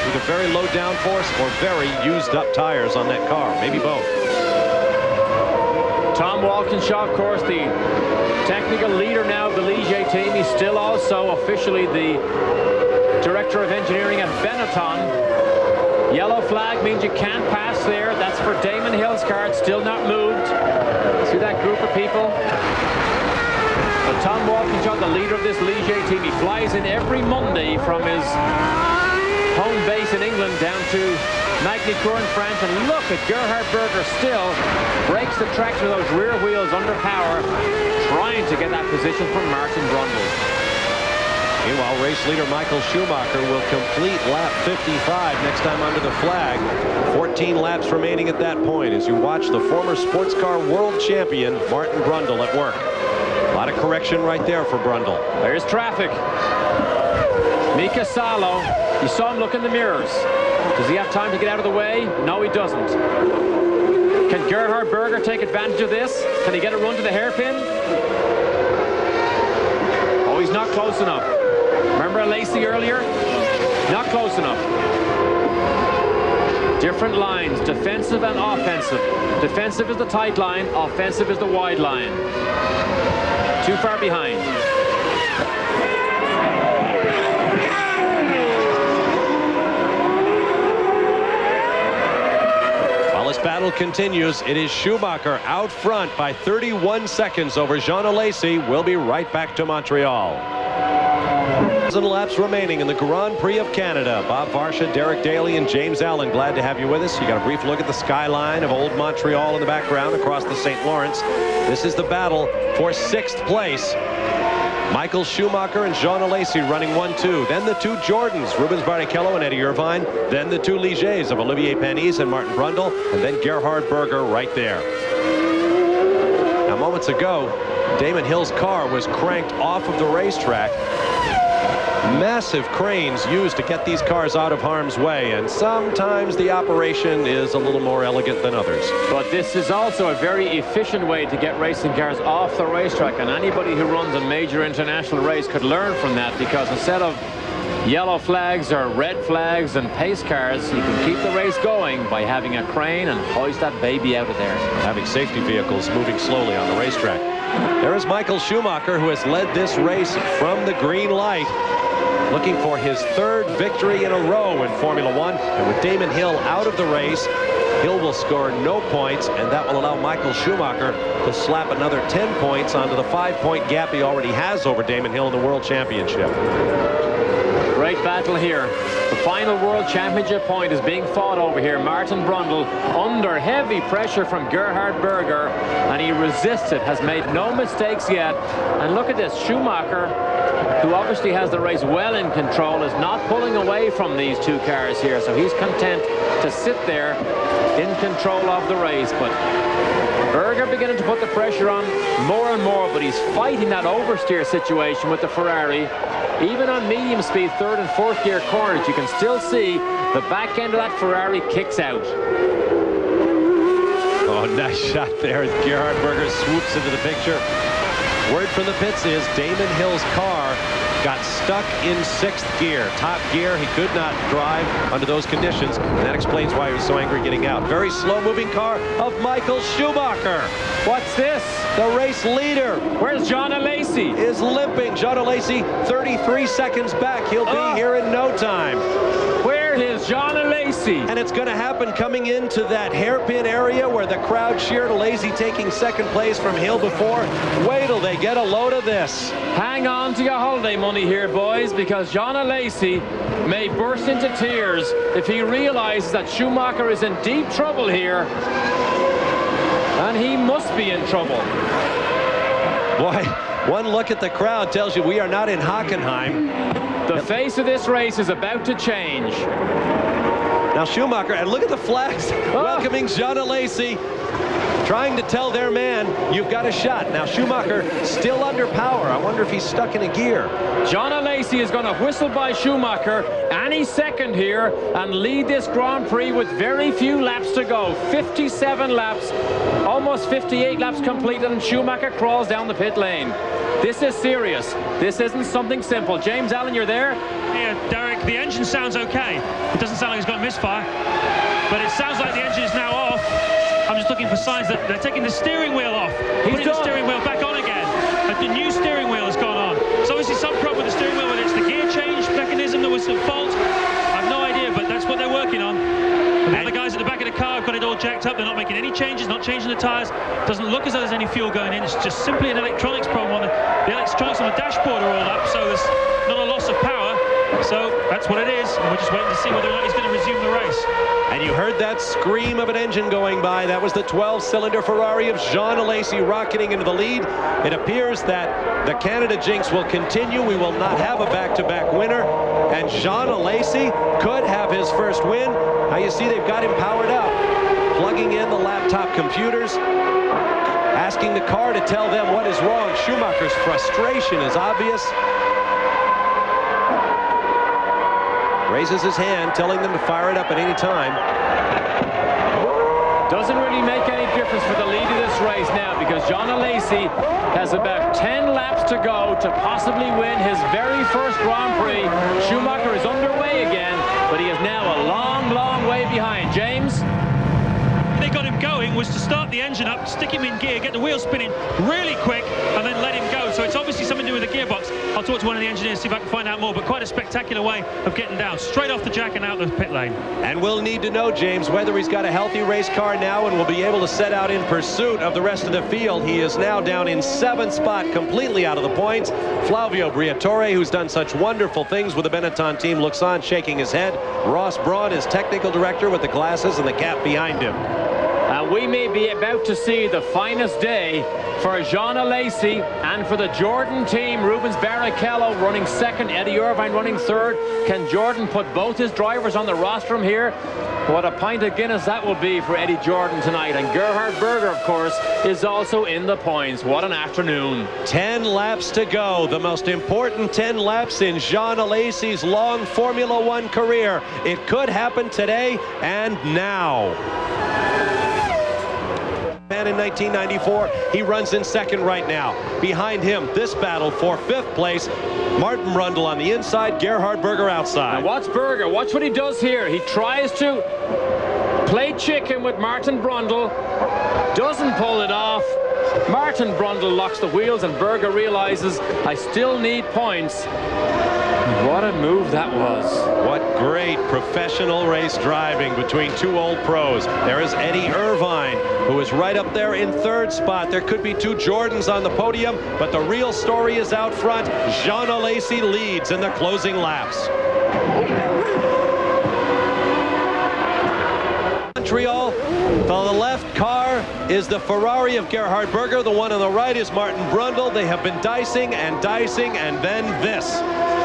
Either very low downforce or very used up tires on that car. Maybe both. Tom Walkinshaw, of course, the technical leader now of the Ligier team. He's still also officially the director of engineering at Benetton. Yellow flag means you can't pass there. That's for Damon Hill's car. It's still not moved. See that group of people? But Tom Walkinshaw, the leader of this Ligier team, he flies in every Monday from his home base in England down to Magny-Cours in France, and look at Gerhard Berger still breaks the tracks with those rear wheels under power, trying to get that position from Martin Brundle. Meanwhile, race leader Michael Schumacher will complete lap 55 next time under the flag. 14 laps remaining at that point as you watch the former sports car world champion Martin Brundle at work. A lot of correction right there for Brundle. There's traffic. Mika Salo, you saw him look in the mirrors. Does he have time to get out of the way? No, he doesn't. Can Gerhard Berger take advantage of this? Can he get a run to the hairpin? Oh, he's not close enough. Remember Lacey earlier? Not close enough. Different lines, defensive and offensive. Defensive is the tight line, offensive is the wide line. Too far behind. Battle continues. It is Schumacher out front by 31 seconds over Jean Alesi. We'll be right back to Montreal. 1,000 laps remaining in the Grand Prix of Canada. Bob Varsha, Derek Daly, and James Allen, glad to have you with us. You got a brief look at the skyline of old Montreal in the background across the St. Lawrence. This is the battle for 6th place. Michael Schumacher and Jean Alesi running 1-2. Then the 2 Jordans, Rubens Barrichello and Eddie Irvine. Then the 2 Ligers of Olivier Panis and Martin Brundle. And then Gerhard Berger right there. Now, moments ago, Damon Hill's car was cranked off of the racetrack. Massive cranes used to get these cars out of harm's way, and sometimes the operation is a little more elegant than others. But this is also a very efficient way to get racing cars off the racetrack, and anybody who runs a major international race could learn from that, because instead of yellow flags or red flags and pace cars, you can keep the race going by having a crane and hoist that baby out of there. Having safety vehicles moving slowly on the racetrack. There is Michael Schumacher, who has led this race from the green light, looking for his 3rd victory in a row in Formula One. And with Damon Hill out of the race, Hill will score no points, and that will allow Michael Schumacher to slap another 10 points onto the 5-point gap he already has over Damon Hill in the World Championship. Great battle here. The final World Championship point is being fought over here. Martin Brundle under heavy pressure from Gerhard Berger, and he resisted, has made no mistakes yet. And look at this, Schumacher, who obviously has the race well in control, is not pulling away from these 2 cars here, so he's content to sit there in control of the race. But Berger beginning to put the pressure on more and more, but he's fighting that oversteer situation with the Ferrari. Even on medium speed 3rd and 4th gear corners, you can still see the back end of that Ferrari kicks out. Oh, nice shot there as Gerhard Berger swoops into the picture. Word from the pits is Damon Hill's car got stuck in 6th gear. Top gear, he could not drive under those conditions, and that explains why he was so angry getting out. Very slow-moving car of Michael Schumacher. What's this? The race leader. Where's John Alesi? Is limping. John Alesi 33 seconds back. He'll be here in no time. Where is John Alesi? And it's going to happen coming into that hairpin area where the crowd cheered. Alesi taking 2nd place from Hill before. Wait till they get a load of this. Hang on to your holiday money here, boys, because John Alesi may burst into tears if he realizes that Schumacher is in deep trouble here. And he must be in trouble. Boy, one look at the crowd tells you we are not in Hockenheim. The face of this race is about to change. Now Schumacher, and look at the flags welcoming John Alesi, trying to tell their man, you've got a shot. Now Schumacher still under power. I wonder if he's stuck in a gear. John Alesi is going to whistle by Schumacher any second here and lead this Grand Prix with very few laps to go. 57 laps, almost 58 laps completed, and Schumacher crawls down the pit lane. This is serious. This isn't something simple. James Allen, you're there? Yeah, Derek, the engine sounds okay. It doesn't sound like it's got a misfire, but it sounds like the engine is now off. I'm just looking for signs that they're taking the steering wheel off. Putting the steering wheel back on again. The new steering wheel has gone on. So obviously some problem with the steering wheel, whether it's the gear change mechanism that was at fault. I've no idea, but that's what they're working on. And the other guys at the back of the car have got it all jacked up. They're not making any changes, not changing the tyres. Doesn't look as though there's any fuel going in. It's just simply an electronics problem. The electronics on the dashboard are all up, so there's not a loss of power. So that's what it is, and we're just waiting to see whether or not he's going to resume the race. And you heard that scream of an engine going by. That was the 12-cylinder Ferrari of John Alesi rocketing into the lead. It appears that the Canada jinx will continue. We will not have a back-to-back winner, and John Alesi could have his first win. Now you see they've got him powered up, plugging in the laptop computers, asking the car to tell them what is wrong. Schumacher's frustration is obvious. Raises his hand, telling them to fire it up at any time. Doesn't really make any difference for the lead of this race now, because John Alesi has about 10 laps to go to possibly win his very first Grand Prix. Schumacher is underway again, but he is now a long, long way behind. James? They got him going was to start the engine up, stick him in gear, get the wheels spinning really quick, and then let him go. So it's obviously something to do with the gearbox. I'll talk to one of the engineers, see if I can find out more, but quite a spectacular way of getting down. Straight off the jack and out the pit lane. And we'll need to know, James, whether he's got a healthy race car now and will be able to set out in pursuit of the rest of the field. He is now down in 7th spot, completely out of the points. Flavio Briatore, who's done such wonderful things with the Benetton team, looks on, shaking his head. Ross Braun is technical director with the glasses and the cap behind him. We may be about to see the finest day for John Alesi and for the Jordan team. Rubens Barrichello running 2nd, Eddie Irvine running 3rd. Can Jordan put both his drivers on the rostrum here? What a pint of Guinness that will be for Eddie Jordan tonight. And Gerhard Berger, of course, is also in the points. What an afternoon. 10 laps to go. The most important 10 laps in John Alesi's long Formula One career. It could happen today and now. In 1994, he runs in 2nd right now. Behind him, this battle for 5th place, Martin Brundle on the inside, Gerhard Berger outside. Now watch Berger, watch what he does here. He tries to play chicken with Martin Brundle, doesn't pull it off. Martin Brundle locks the wheels, and Berger realizes, I still need points. What a move that was. What great professional race driving between two old pros. There is Eddie Irvine, who is right up there in 3rd spot. There could be 2 Jordans on the podium, but the real story is out front. John Alesi leads in the closing laps. Montreal, the left car is the Ferrari of Gerhard Berger. The one on the right is Martin Brundle. They have been dicing and dicing, and then this.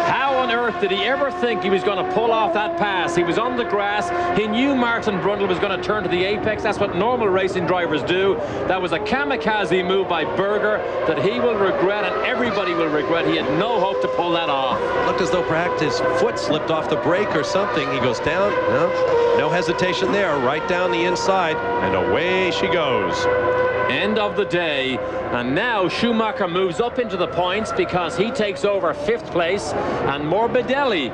How on earth did he ever think he was going to pull off that pass? He was on the grass. He knew Martin Brundle was going to turn to the apex. That's what normal racing drivers do. That was a kamikaze move by Berger that he will regret, and everybody will regret. He had no hope to pull that off. Looked as though perhaps his foot slipped off the brake or something. He goes down. No hesitation there. Right down the inside, and away she goes. end of the day. And now Schumacher moves up into the points because he takes over 5th place, and Morbidelli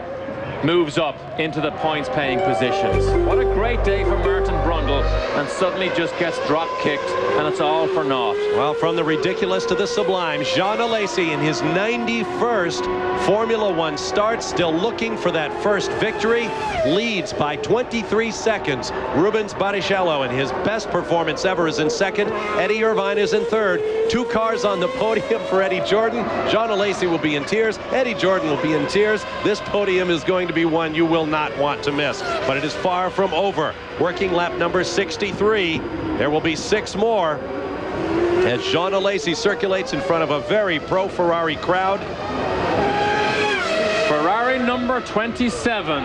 moves up into the points-paying positions. What a great day for Martin Brundle, and suddenly just gets drop-kicked, and it's all for naught. Well, from the ridiculous to the sublime, Jean Alesi in his 91st Formula One start, still looking for that first victory, leads by 23 seconds. Rubens Barrichello, in his best performance ever, is in 2nd. Eddie Irvine is in 3rd. 2 cars on the podium for Eddie Jordan. Jean Alesi will be in tears. Eddie Jordan will be in tears. This podium is going to be one you will not want to miss, but it is far from over. Working lap number 63. There will be 6 more as Jean Alesi circulates in front of a very pro-Ferrari crowd. Ferrari number 27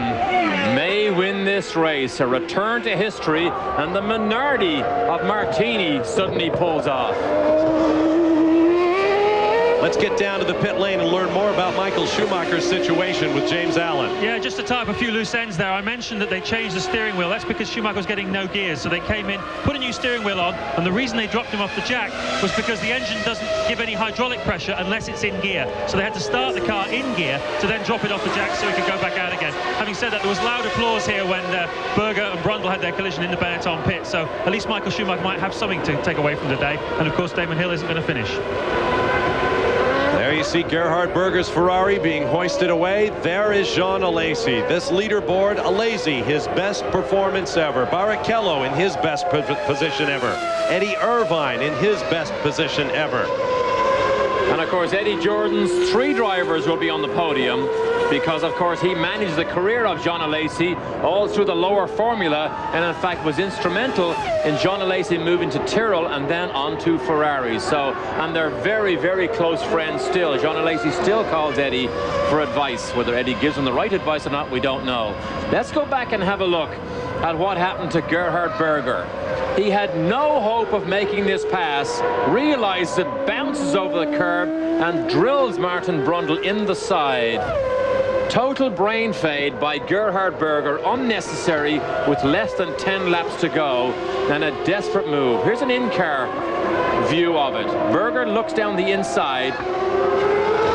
may win this race. A return to history, and the Minardi of Martini suddenly pulls off. Let's get down to the pit lane and learn more about Michael Schumacher's situation with James Allen. Yeah, just to tie up a few loose ends there, I mentioned that they changed the steering wheel. That's because Schumacher was getting no gears, so they came in, put a new steering wheel on, and the reason they dropped him off the jack was because the engine doesn't give any hydraulic pressure unless it's in gear. So they had to start the car in gear to then drop it off the jack so he could go back out again. Having said that, there was loud applause here when Berger and Brundle had their collision in the Benetton pit, so at least Michael Schumacher might have something to take away from the day. And of course, Damon Hill isn't going to finish. There you see Gerhard Berger's Ferrari being hoisted away. There is Jean Alesi. This leaderboard, Alesi, his best performance ever. Barrichello in his best position ever. Eddie Irvine in his best position ever. And of course, Eddie Jordan's 3 drivers will be on the podium because, of course, he managed the career of Jean Alesi all through the lower formula, and in fact was instrumental in Jean Alesi moving to Tyrrell and then on to Ferrari. So, and they're very, very close friends still. Jean Alesi still calls Eddie for advice. Whether Eddie gives him the right advice or not, we don't know. Let's go back and have a look at what happened to Gerhard Berger. He had no hope of making this pass, realizes it, bounces over the curb and drills Martin Brundle in the side. Total brain fade by Gerhard Berger, unnecessary with less than 10 laps to go, and a desperate move. Here's an in-car view of it. Berger looks down the inside.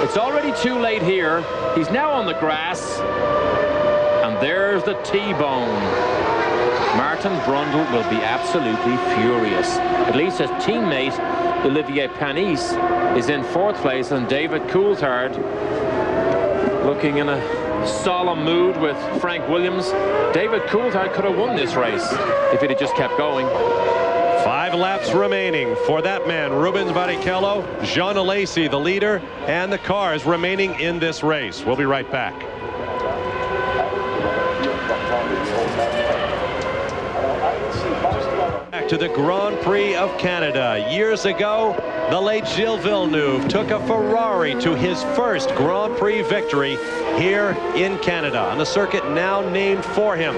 It's already too late here. He's now on the grass, and there's the T-bone. Martin Brundle will be absolutely furious. At least his teammate Olivier Panis is in 4th place, and David Coulthard looking in a solemn mood with Frank Williams. David Coulthard could have won this race if it had just kept going. 5 laps remaining for that man, Rubens Barrichello, Jean Alesi, the leader, and the cars remaining in this race. We'll be right back. Back to the Grand Prix of Canada. Years ago, the late Gilles Villeneuve took a Ferrari to his first Grand Prix victory here in Canada on the circuit now named for him.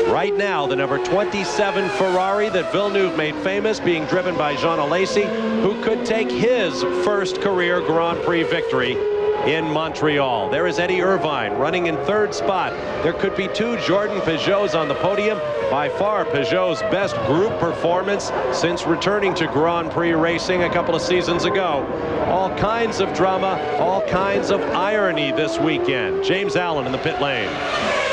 Right now, the number 27 Ferrari that Villeneuve made famous, being driven by Jean Alesi, who could take his first career Grand Prix victory in Montreal. There is Eddie Irvine running in 3rd spot. There could be 2 Jordan Peugeots on the podium. By far Peugeot's best group performance since returning to Grand Prix racing a couple of seasons ago. All kinds of drama, all kinds of irony this weekend. James Allen in the pit lane.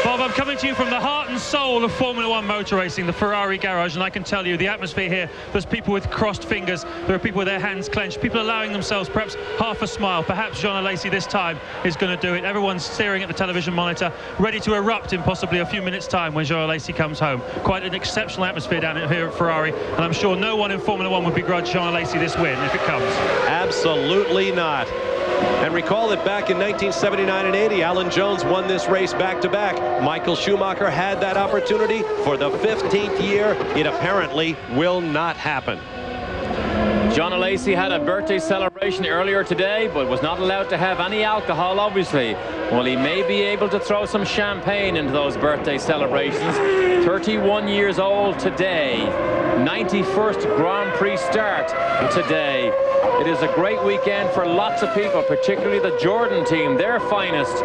Bob, I'm coming to you from the heart and soul of Formula One motor racing, the Ferrari garage, and I can tell you the atmosphere here, there's people with crossed fingers, there are people with their hands clenched, people allowing themselves perhaps half a smile. Perhaps Jean Alesi this time is going to do it. Everyone's staring at the television monitor, ready to erupt in possibly a few minutes' time when Jean Alesi comes home. Quite an exceptional atmosphere down here at Ferrari, and I'm sure no one in Formula One would begrudge Jean Alesi this win if it comes. Absolutely not. And recall that back in 1979 and 80, Alan Jones won this race back-to-back. Michael Schumacher had that opportunity for the 15th year. It apparently will not happen. Jean Alesi had a birthday celebration earlier today, but was not allowed to have any alcohol, obviously. Well, he may be able to throw some champagne into those birthday celebrations. 31 years old today. 91st Grand Prix start today. It is a great weekend for lots of people, particularly the Jordan team, their finest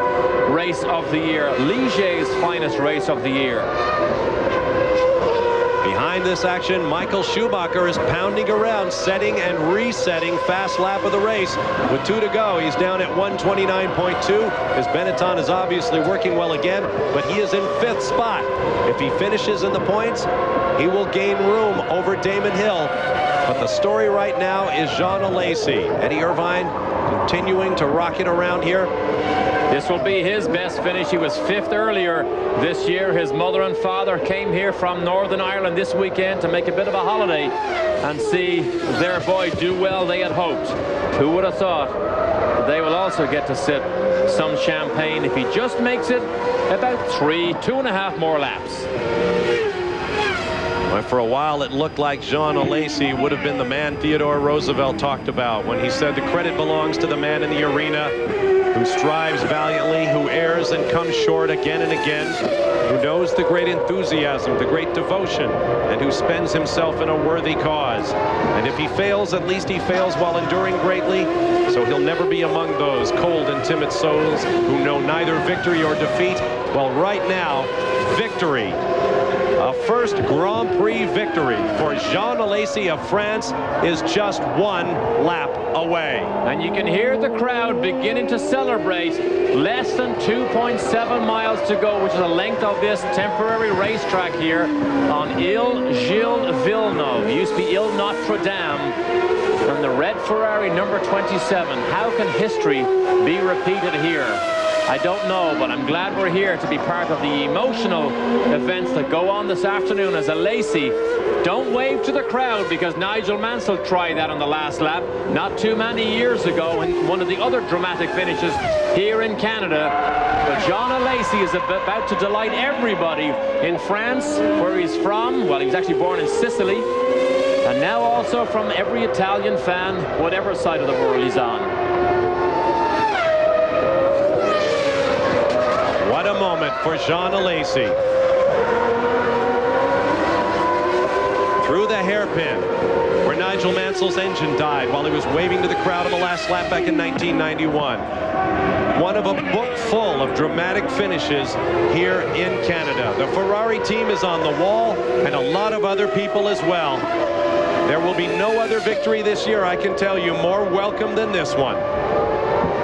race of the year, Ligier's finest race of the year. Behind behind this action, Michael Schumacher is pounding around, setting and resetting fast lap of the race. With 2 to go, he's down at 1:29.2. As Benetton is obviously working well again, but he is in 5th spot. If he finishes in the points, he will gain room over Damon Hill. But the story right now is Jean Alesi. Eddie Irvine continuing to rocket around here. This will be his best finish. He was 5th earlier this year. His mother and father came here from Northern Ireland this weekend to make a bit of a holiday and see their boy do well they had hoped. Who would have thought they will also get to sip some champagne if he just makes it about 2.5 more laps. Well, for a while it looked like Jean Alesi would have been the man Theodore Roosevelt talked about when he said the credit belongs to the man in the arena who strives valiantly, who errs and comes short again and again, who knows the great enthusiasm, the great devotion, and who spends himself in a worthy cause. And if he fails, at least he fails while enduring greatly, so he'll never be among those cold and timid souls who know neither victory or defeat. Well, right now, victory. A first Grand Prix victory for Jean Alesi of France is just 1 lap away. And you can hear the crowd beginning to celebrate. Less than 2.7 miles to go, which is the length of this temporary racetrack here on Ile Gilles Villeneuve. It used to be Ile Notre Dame. And the red Ferrari number 27. How can history be repeated here? I don't know, but I'm glad we're here to be part of the emotional events that go on this afternoon as Alesi. Don't wave to the crowd, because Nigel Mansell tried that on the last lap not too many years ago in one of the other dramatic finishes here in Canada. But Jean Alesi is about to delight everybody in France, where he's from. Well, he was actually born in Sicily, and now also from every Italian fan, whatever side of the world he's on. What a moment for Jean Alesi. Through the hairpin, where Nigel Mansell's engine died while he was waving to the crowd on the last lap back in 1991. One of a book full of dramatic finishes here in Canada. The Ferrari team is on the wall, and a lot of other people as well. There will be no other victory this year, I can tell you, more welcome than this one.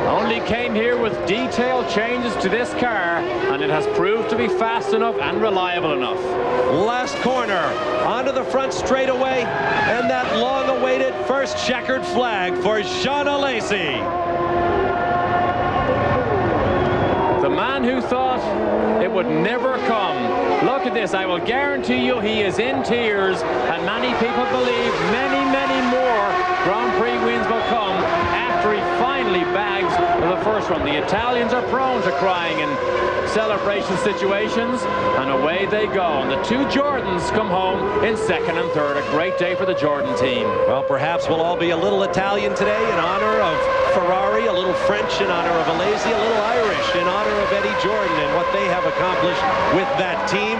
Only came here with detailed changes to this car, and it has proved to be fast enough and reliable enough. Last corner, onto the front straightaway, and that long-awaited first checkered flag for Jean Alesi. The man who thought it would never come. Look at this. I will guarantee you he is in tears, and many people believe many, many more Grand Prix wins will come after he finally bags the first one. The Italians are prone to crying in celebration situations, and away they go. And the 2 Jordans come home in 2nd and 3rd. A great day for the Jordan team. Well, perhaps we'll all be a little Italian today in honor of Ferrari, a little French in honor of Alesi, a little Irish in honor of Eddie Jordan and what they have accomplished with that team.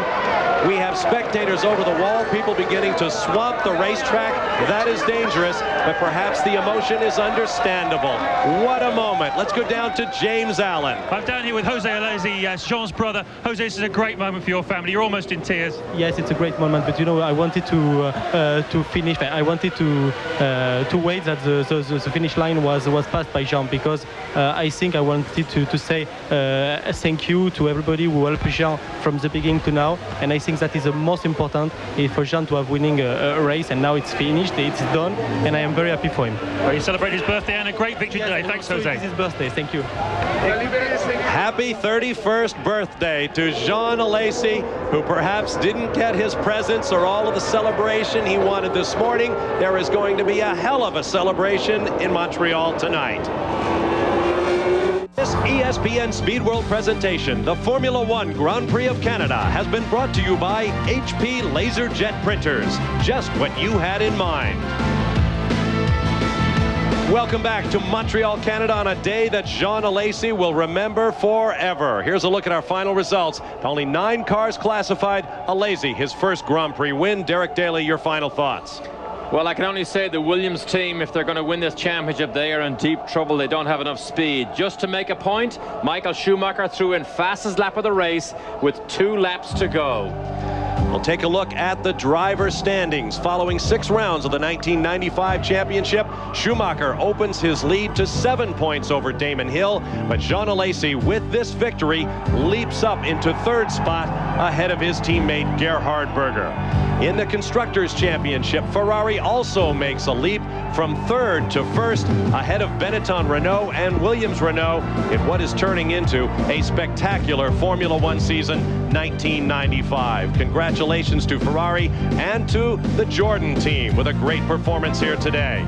We have spectators over the wall, people beginning to swamp the racetrack. That is dangerous, but perhaps the emotion is understandable. What a moment. Let's go down to James Allen. I'm down here with Jose Alesi, Jean's brother. Jose, this is a great moment for your family. You're almost in tears. Yes, it's a great moment, but you know, I wanted to finish. I wanted to wait that the finish line was passed by Jean, because I think I wanted to say thank you to everybody who helped Jean from the beginning to now, and I think that is the most important for Jean to have winning a race, and now it's finished, it's done, and I am very happy for him. Well, you celebrate his birthday and a great victory today. Thanks, Jose. It's his birthday. Thank you. Happy 31st birthday to Jean Alesi, who perhaps didn't get his presents or all of the celebration he wanted this morning. There is going to be a hell of a celebration in Montreal tonight. This ESPN Speed World presentation, the Formula One Grand Prix of Canada, has been brought to you by HP LaserJet Printers. Just what you had in mind. Welcome back to Montreal, Canada, on a day that Jean Alesi will remember forever. Here's a look at our final results. Only 9 cars classified. Alesi, his first Grand Prix win. Derek Daly, your final thoughts. Well, I can only say the Williams team, if they're going to win this championship, they are in deep trouble. They don't have enough speed. Just to make a point, Michael Schumacher threw in fastest lap of the race with 2 laps to go. We'll take a look at the driver standings. Following 6 rounds of the 1995 championship, Schumacher opens his lead to 7 points over Damon Hill, but Jean Alesi, with this victory, leaps up into 3rd spot ahead of his teammate Gerhard Berger. In the Constructors' Championship, Ferrari also makes a leap from 3rd to 1st, ahead of Benetton Renault and Williams Renault in what is turning into a spectacular Formula One season 1995. Congratulations to Ferrari and to the Jordan team with a great performance here today.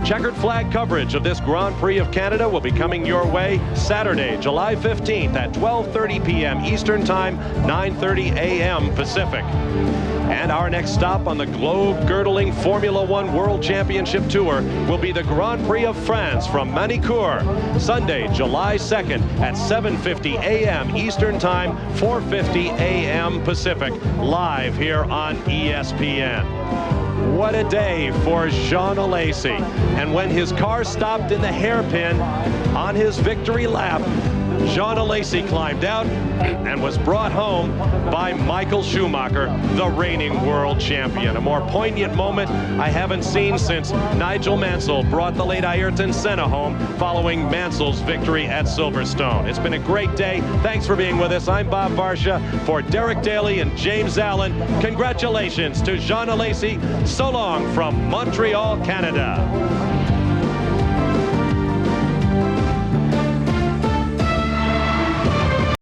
Checkered flag coverage of this Grand Prix of Canada will be coming your way Saturday, July 15th at 12:30 p.m. Eastern Time, 9:30 a.m. Pacific. And our next stop on the globe-girdling Formula One World Championship Tour will be the Grand Prix of France from Manicourt, Sunday, July 2nd at 7:50 a.m. Eastern Time, 4:50 a.m. Pacific, live here on ESPN. What a day for Jean Alesi. And when his car stopped in the hairpin on his victory lap, Jean Alesi climbed out and was brought home by Michael Schumacher, the reigning world champion. A more poignant moment I haven't seen since Nigel Mansell brought the late Ayrton Senna home following Mansell's victory at Silverstone. It's been a great day. Thanks for being with us. I'm Bob Varsha for Derek Daly and James Allen. Congratulations to Jean Alesi. So long from Montreal, Canada.